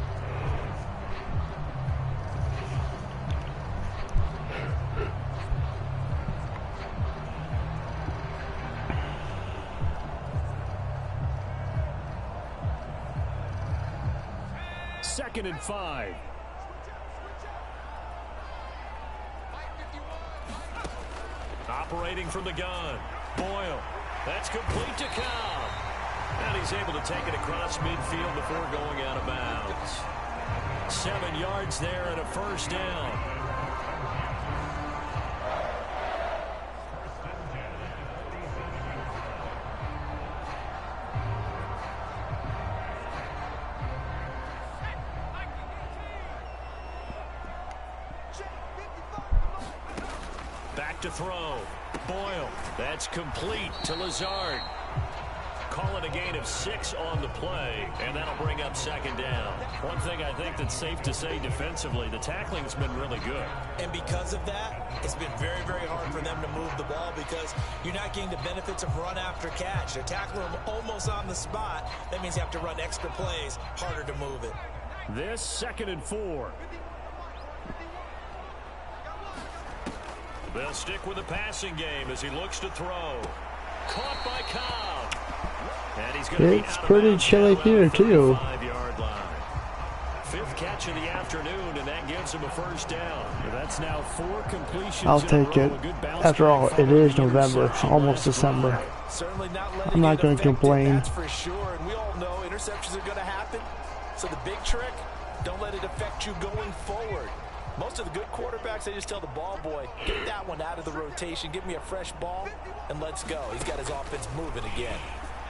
Second and 5. Operating from the gun. Boyle. That's complete to Cobb. And he's able to take it across midfield before going out of bounds. 7 yards there and a first down. Back to throw. Boyle. That's complete to Lazard. Call it a gain of 6 on the play, and that'll bring up second down. One thing I think that's safe to say defensively, the tackling's been really good. And because of that, it's been very, very hard for them to move the ball because you're not getting the benefits of run after catch. They're tackling them almost on the spot. That means you have to run extra plays, harder to move it. This second and 4. They'll stick with the passing game as he looks to throw. Caught by Cobb. And he's going to It's pretty chilly here too. 5-yard line. 5th catch of the afternoon, and that gives him a first down. That's now 4 completions. I'll take it. After all, it is November, almost December. I'm not going to complain. That's for sure, and we all know interceptions are going to happen. So the big trick, don't let it affect you going forward. Most of the good quarterbacks, they just tell the ball boy, get that one out of the rotation, give me a fresh ball, and let's go. He's got his offense moving again.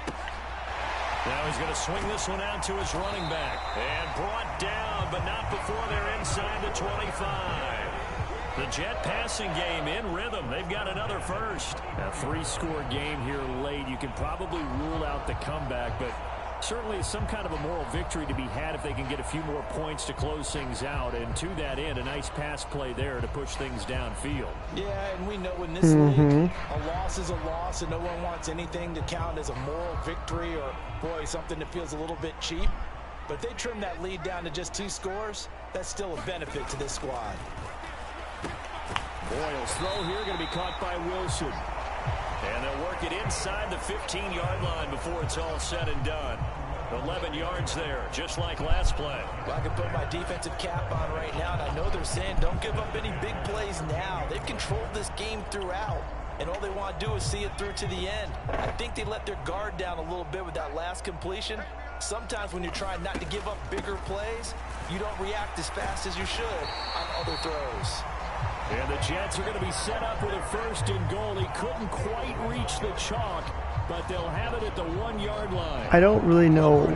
Now he's going to swing this one out to his running back. And brought down, but not before they're inside the 25. The Jet passing game in rhythm. They've got another first. A 3-score game here late. You can probably rule out the comeback, but certainly some kind of a moral victory to be had if they can get a few more points to close things out. And to that end, a nice pass play there to push things downfield. Yeah, and we know in this league, a loss is a loss, and no one wants anything to count as a moral victory or, boy, something that feels a little bit cheap. But if they trim that lead down to just 2 scores, that's still a benefit to this squad. Boyle's throw here going to be caught by Wilson. And they'll work it inside the 15-yard line before it's all said and done. 11 yards there, just like last play. Well, I can put my defensive cap on right now, and I know they're saying don't give up any big plays now. They've controlled this game throughout, and all they want to do is see it through to the end. I think they let their guard down a little bit with that last completion. Sometimes when you're trying not to give up bigger plays, you don't react as fast as you should on other throws. And the Jets are going to be set up with a 1st and goal. He couldn't quite reach the chalk, but they'll have it at the 1-yard line. I don't really know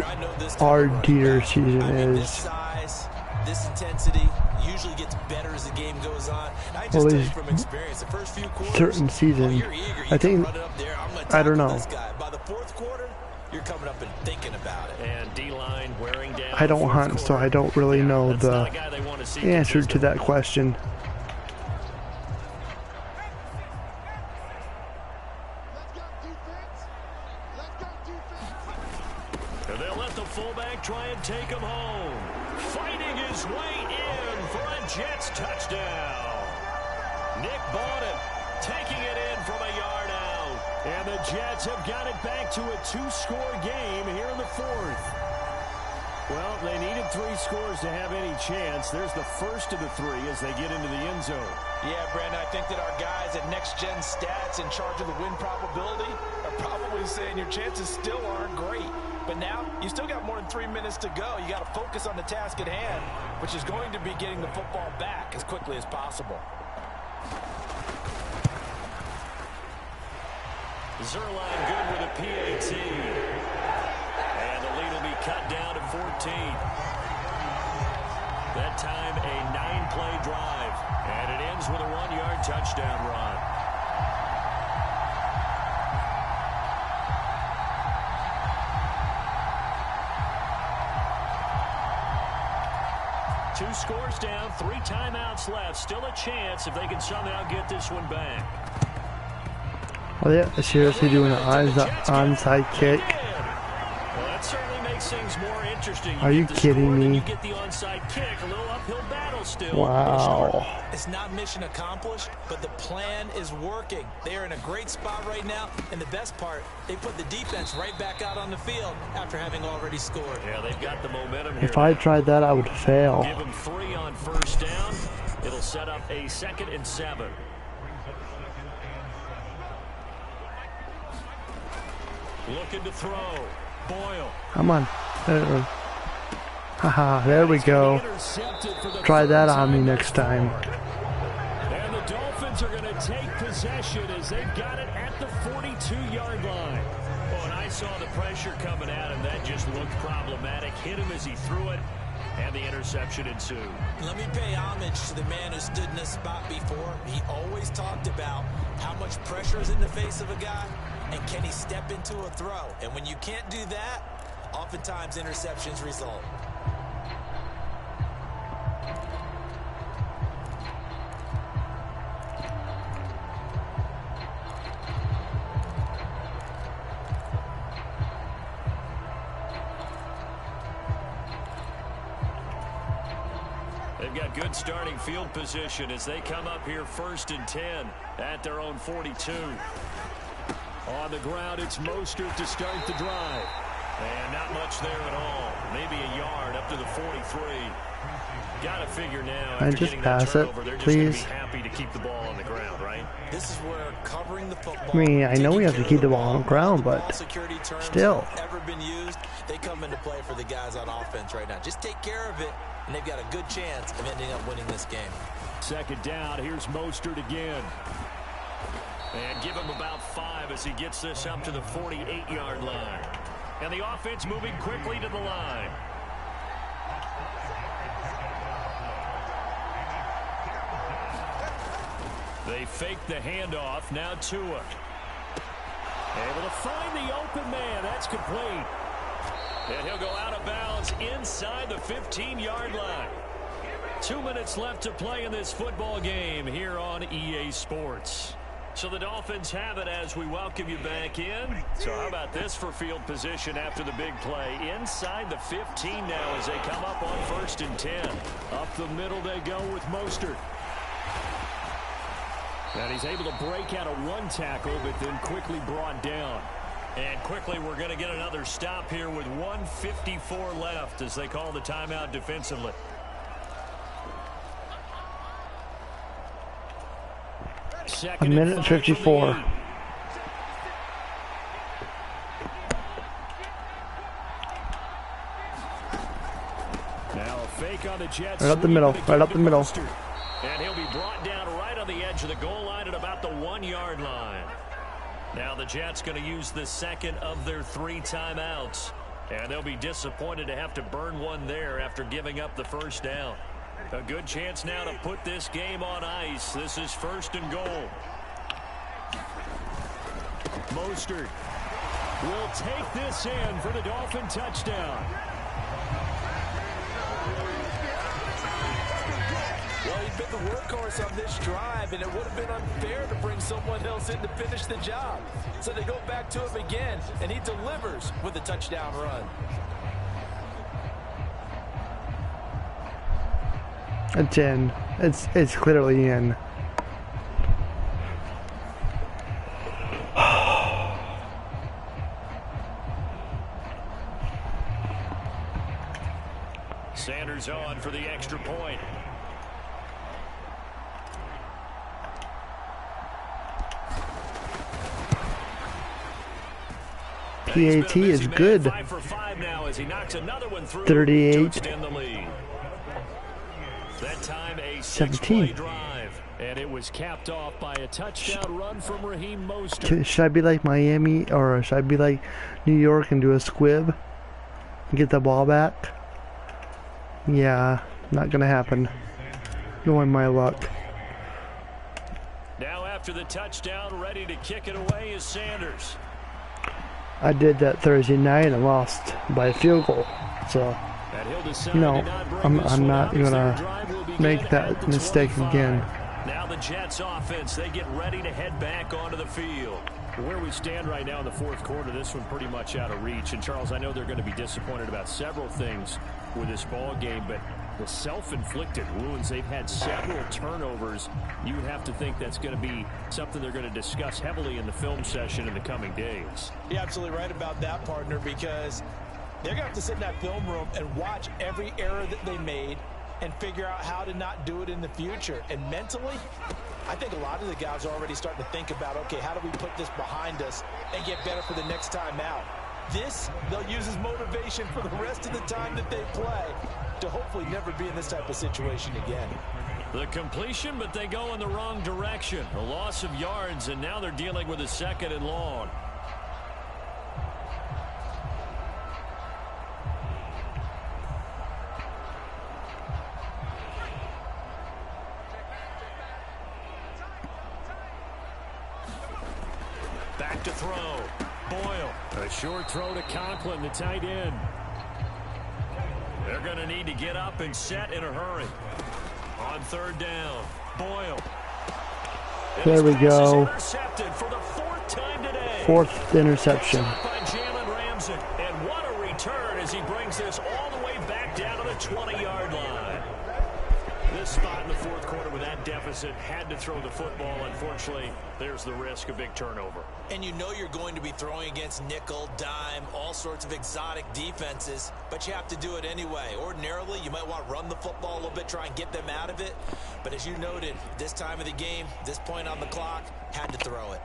our deer season is. This size, this intensity usually gets better as the game goes on. I just tell you from experience, the first few quarters, certain season, you're eager. You I think, I don't know. This guy. By the 4th quarter, you're coming up and thinking about it. And D-line wearing down. I don't hunt, so I don't really know the answer to that question. Try and take him home. Fighting his way in for a Jets touchdown. Nick Bawden taking it in from a yard out. And the Jets have got it back to a 2-score game here in the 4th. Well, they needed 3 scores to have any chance. There's the first of the 3 as they get into the end zone. Yeah, Brandon, I think that our guys at Next Gen Stats in charge of the win probability are probably saying your chances still aren't great. But now, you still got more than 3 minutes to go. You got to focus on the task at hand, which is going to be getting the football back as quickly as possible. Zerline good with a PAT. And the lead will be cut down to 14. That time, a 9-play drive. And it ends with a 1-yard touchdown run. Two scores down, 3 timeouts left. Still a chance if they can somehow get this one back. Are they seriously doing an onside kick? Well, that certainly makes things more interesting. Are you kidding me? You get the onside kick, a little uphill battle still. Wow. It's not mission accomplished, but the plan is working. They are in a great spot right now, and the best part, they put the defense right back out on the field after having already scored. Yeah, they've got the momentum here. If I tried that, I would fail. Give them 3 on 1st down. It'll set up a 2nd and 7. Looking to throw. Boyle. Come on. Haha, there we go. Try that on me next time. And the Dolphins are going to take possession as they've got it at the 42-yard line. Oh, and I saw the pressure coming at him. That just looked problematic. Hit him as he threw it, and the interception ensued. Let me pay homage to the man who stood in this spot before. He always talked about how much pressure is in the face of a guy, and can he step into a throw? And when you can't do that, oftentimes interceptions result. They've got good starting field position as they come up here 1st and 10 at their own 42. On the ground, it's Mostert to start the drive. And not much there at all. Maybe a yard up to the 43. Got to figure now. And just pass it, please. Happy to keep the ball on the ground, right? This is where covering the football. I mean, I know we have to keep the ball on the ground, but still. Ever been used, they come into play for the guys on offense right now. Just take care of it, and they've got a good chance of ending up winning this game. Second down. Here's Mostert again. And give him about 5 as he gets this up to the 48-yard line. And the offense moving quickly to the line. They fake the handoff. Now Tua. Able to find the open man. That's complete. And he'll go out of bounds inside the 15-yard line. 2 minutes left to play in this football game here on EA Sports. So the Dolphins have it as we welcome you back in. So how about this for field position after the big play? Inside the 15 now as they come up on 1st and 10. Up the middle they go with Mostert. And he's able to break out of one tackle, but then quickly brought down. And quickly we're going to get another stop here with 1:54 left as they call the timeout defensively. A minute 54. Now a fake on the Jets. Right up the middle. Right up the middle. And he'll be brought down right on the edge of the goal line at about the 1-yard line. Now the Jets going to use the second of their 3 timeouts. And they'll be disappointed to have to burn one there after giving up the first down. A good chance now to put this game on ice. This is 1st and goal. Mostert will take this in for the Dolphin touchdown. Well, he's been the workhorse on this drive, and it would have been unfair to bring someone else in to finish the job. So they go back to him again, and he delivers with a touchdown run. It's in. It's clearly in. Sanders on for the extra point. PAT is good. 5 for 5 now as he knocks another one through 38. to extend the lead. That time a 6-play drive, and it was capped off by a touchdown run from Raheem Mostert. Should I be like Miami, or should I be like New York and do a squib and get the ball back? Yeah, not gonna happen. Knowing my luck. Now after the touchdown, ready to kick it away is Sanders. I did that Thursday night and lost by a field goal, so no, I'm not gonna make that mistake again. Now the Jets offense, they get ready to head back onto the field. Where we stand right now in the 4th quarter, this one pretty much out of reach. And Charles, I know they're going to be disappointed about several things with this ball game, but the self-inflicted wounds, they've had several turnovers. You would have to think that's going to be something they're going to discuss heavily in the film session in the coming days. You're absolutely right about that, partner, because they're going to have to sit in that film room and watch every error that they made and figure out how to not do it in the future. And mentally, I think a lot of the guys are already starting to think about, okay, how do we put this behind us and get better for the next time out? This, they'll use as motivation for the rest of the time that they play to hopefully never be in this type of situation again. The completion, but they go in the wrong direction. A loss of yards, and now they're dealing with a 2nd and long. Back to throw. Boyle. A short throw to Conklin, the tight end. They're going to need to get up and set in a hurry. On 3rd down, Boyle. There we go. Intercepted for the 4th time today. 4th interception. By Jalen Ramsey. And what a return as he brings this all the way back down to the 20-yard line. This spot in the 4th quarter with that deficit. wasn't, had to throw the football. Unfortunately, there's the risk of big turnover. And you know you're going to be throwing against nickel, dime, all sorts of exotic defenses, but you have to do it anyway. Ordinarily, you might want to run the football a little bit, try and get them out of it. But as you noted, this time of the game, this point on the clock, had to throw it.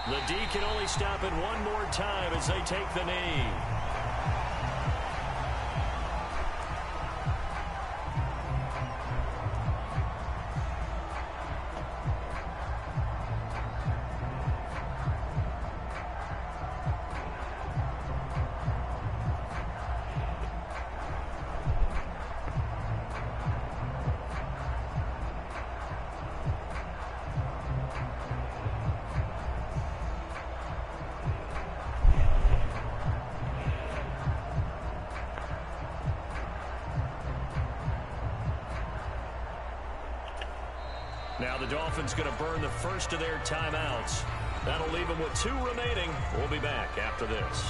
The D can only stop it one more time as they take the knee. Now the Dolphins going to burn the first of their timeouts. That'll leave them with 2 remaining. We'll be back after this.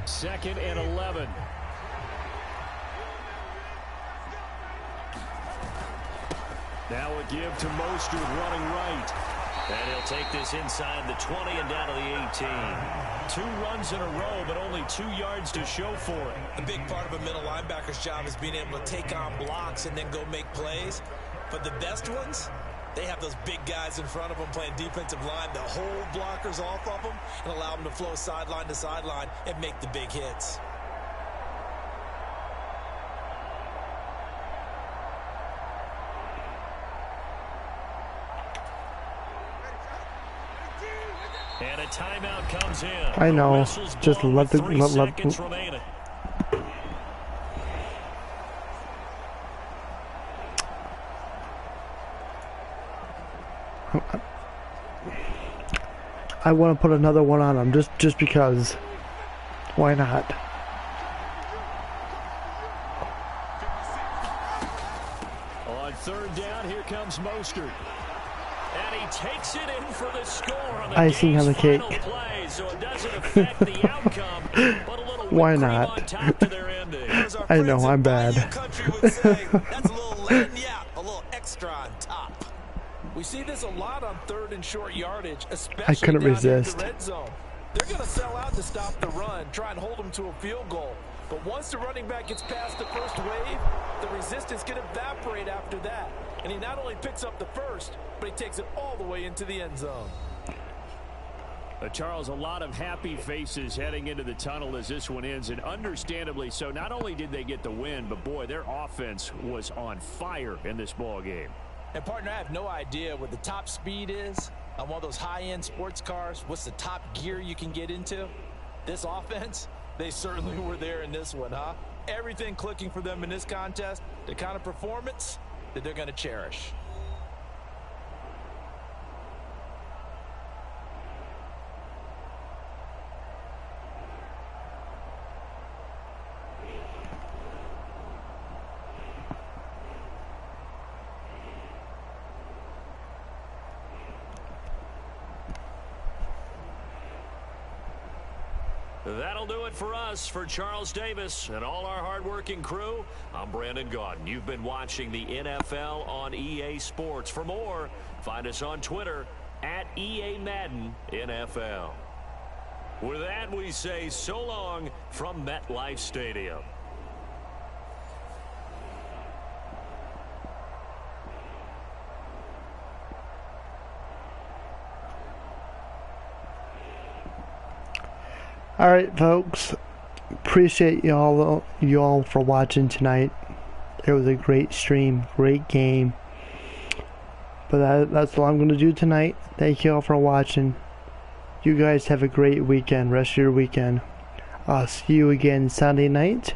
Second and 11. Now a give to Mostert running right. And he'll take this inside the 20 and down to the 18. 2 runs in a row, but only 2 yards to show for it. A big part of a middle linebacker's job is being able to take on blocks and then go make plays. But the best ones, they have those big guys in front of them playing defensive line that hold blockers off of them and allow them to flow sideline to sideline and make the big hits. And a timeout comes in. I know. Just let the I want to put another one on him just because. Why not? On 3rd down, here comes Mostert. And he takes it in for the score on the icing on the cake. Play, so it doesn't affect the outcome, but a little why not? On top to their ending. I know, I'm bad. Country would say, that's a little lagniappe, a little extra on top. We see this a lot on 3rd and short yardage, especially I couldn't down resist. in the red zone. They're going to sell out to stop the run, try and hold them to a field goal. But once the running back gets past the first wave, the resistance can evaporate after that. And he not only picks up the first, but he takes it all the way into the end zone. Charles, a lot of happy faces heading into the tunnel as this one ends, and understandably so. Not only did they get the win, but boy, their offense was on fire in this ball game. And partner, I have no idea what the top speed is on one of those high-end sports cars. What's the top gear you can get into? This offense, they certainly were there in this one, huh? Everything clicking for them in this contest, the kind of performance that they're going to cherish. That'll do it for us. For Charles Davis and all our hardworking crew, I'm Brandon Gaudin. You've been watching the NFL on EA Sports. For more, find us on Twitter at EA Madden NFL. With that, we say so long from MetLife Stadium. Alright, folks, appreciate y'all for watching tonight. It was a great stream, great game. But that's all I'm going to do tonight. Thank you all for watching. You guys have a great weekend, rest of your weekend. I'll see you again Sunday night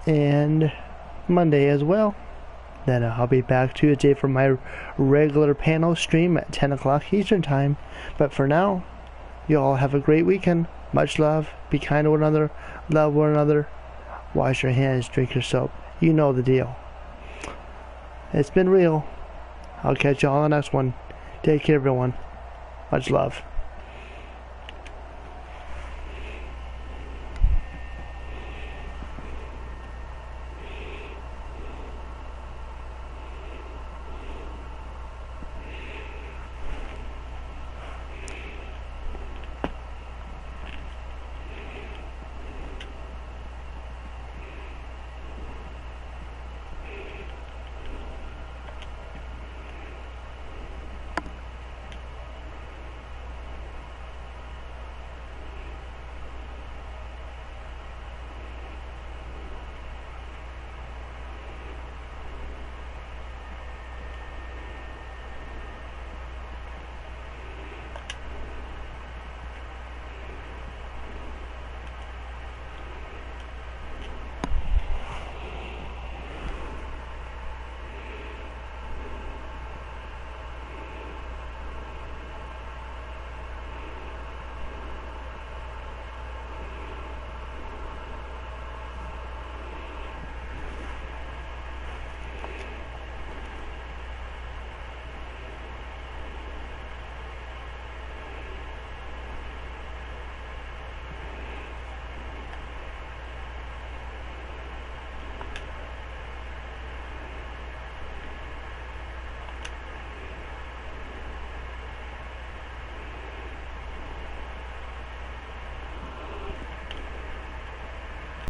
and Monday as well. Then I'll be back Tuesday for my regular panel stream at 10 o'clock Eastern Time. But for now, you all have a great weekend. Much love. Be kind to one another. Love one another. Wash your hands. Drink your soap. You know the deal. It's been real. I'll catch you all on the next one. Take care, everyone. Much love.